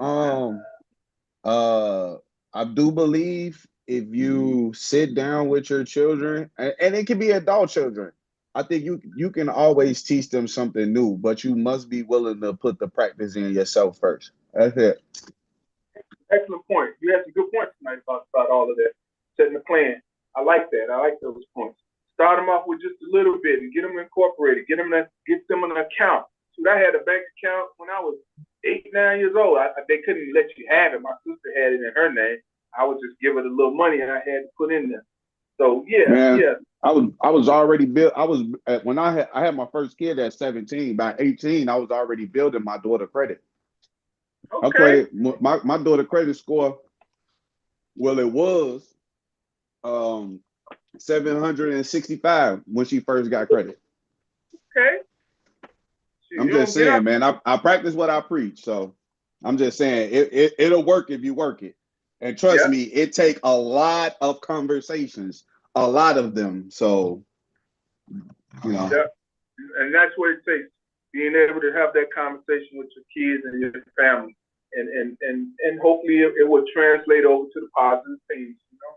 I do believe if you sit down with your children, and it can be adult children, I think you can always teach them something new, but you must be willing to put the practice in yourself first. That's it. Excellent point. You had some good points tonight about all of that. Setting the plan. I like that. I like those points. Start them off with just a little bit and get them incorporated. Get them an account. So I had a bank account when I was 8, 9 years old. They couldn't let you have it. My sister had it in her name. I would just give her the little money and I had to put in there. So yeah. I was already built. When I had my first kid at 17. By 18, I was already building my daughter credit. Okay. My daughter credit score. Well, it was 765 when she first got credit. Okay. I'm just saying, man. I practice what I preach, so I'm just saying it'll work if you work it. And trust me, it takes a lot of conversations, a lot of them. So, you know. Yeah. And that's what it takes, being able to have that conversation with your kids and your family. And hopefully it will translate over to the positive things, you know.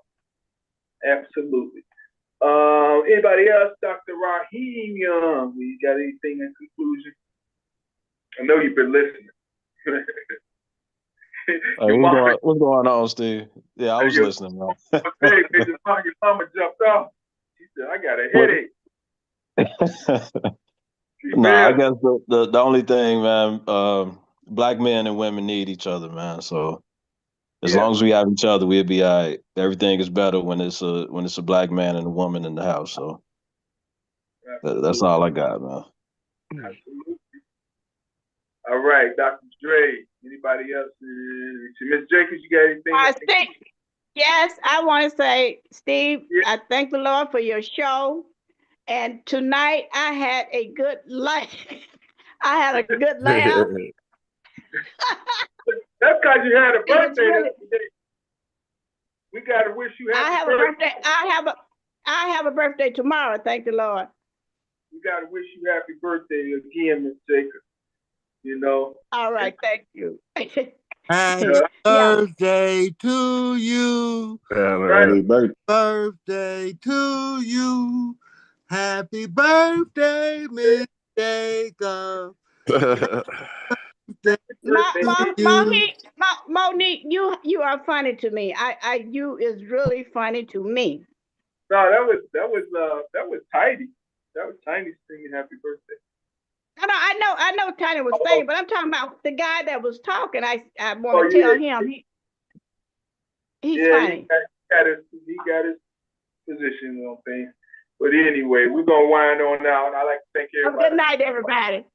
Absolutely. Anybody else? Dr. Raheem Young, you got anything in conclusion? I know you've been listening. What's going on, Steve? Yeah, I was listening, man. Hey, your mama jumped off. She said, I got a headache. I guess the only thing, man, black men and women need each other, man. So as long as we have each other, we'll be all right. Everything is better when it's a black man and a woman in the house. So that's all I got, man. Absolutely. All right, Dr. Dre, Anybody else? Miss Jacobs, you got anything? Steve, yes, I want to say, Steve, Yeah. I thank the Lord for your show. And tonight I had a good laugh. I had a good laugh. That's because you had a It was birthday really- the other day. We gotta wish you happy I have a birthday. I have a birthday tomorrow. Thank the Lord. We gotta wish you happy birthday again, Miss Jacobs. You know. All right, thank you. Happy Yeah. birthday to you. Happy birthday. Birthday to you. Happy birthday, Miss Jacob. Monique, you are funny to me. You is really funny to me. No, that was Tidy. That was Tiny singing happy birthday. I know Tiny was saying, but I'm talking about the guy that was talking. I want to tell him he's funny. He got his position on things. But anyway, we're gonna wind on out. I like to thank everybody. Good night, everybody.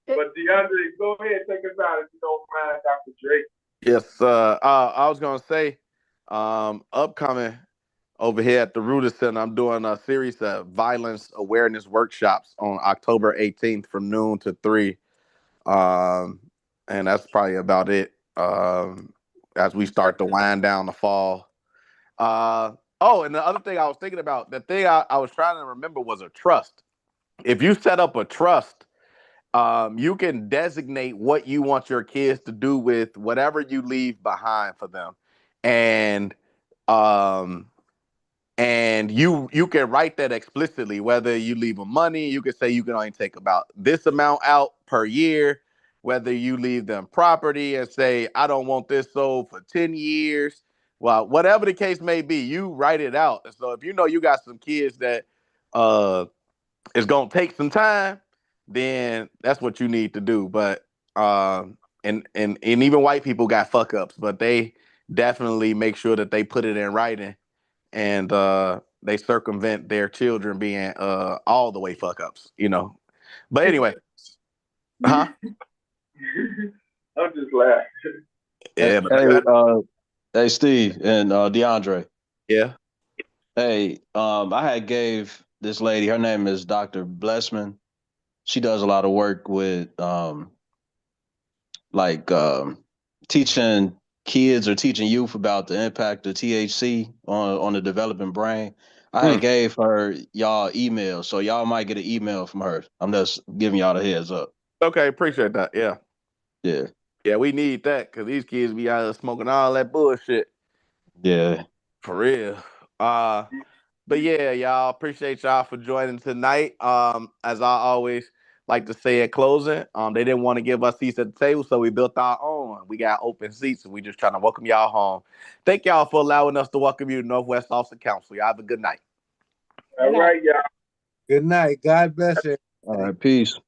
But DeAndre, go ahead, take us out if you don't mind, Dr. Drake. Yes, I was gonna say, upcoming over here at the Rooter Center, I'm doing a series of violence awareness workshops on October 18th from noon to 3. And that's probably about it. As we start to wind down the fall. And the other thing I was thinking about, the thing I was trying to remember was a trust. If you set up a trust, you can designate what you want your kids to do with whatever you leave behind for them. And you can write that explicitly, whether you leave them money, you can say you can only take about this amount out per year, whether you leave them property and say, I don't want this sold for 10 years. Well, whatever the case may be, you write it out. And so if you know you got some kids that it's gonna take some time, then that's what you need to do. But and even white people got fuck ups, but they definitely make sure that they put it in writing and they circumvent their children being all the way fuck ups, you know. But anyway, I'm just laughing. Yeah, but hey, Steve and DeAndre. Yeah. Hey, I had gave this lady, her name is Dr. Blessman. She does a lot of work with teaching kids or teaching youth about the impact of THC on the developing brain. I had gave her y'all email, so y'all might get an email from her. I'm just giving y'all the heads up. Okay, appreciate that. Yeah. Yeah, we need that because these kids be out there smoking all that bullshit. Yeah. For real. But yeah, y'all, appreciate y'all for joining tonight. As I always like to say at closing, they didn't want to give us seats at the table, so we built our own. We got open seats, and we just trying to welcome y'all home. Thank y'all for allowing us to welcome you to Northwest Austin Council. Y'all have a good night. All right, y'all. Good night. God bless you. All right, peace.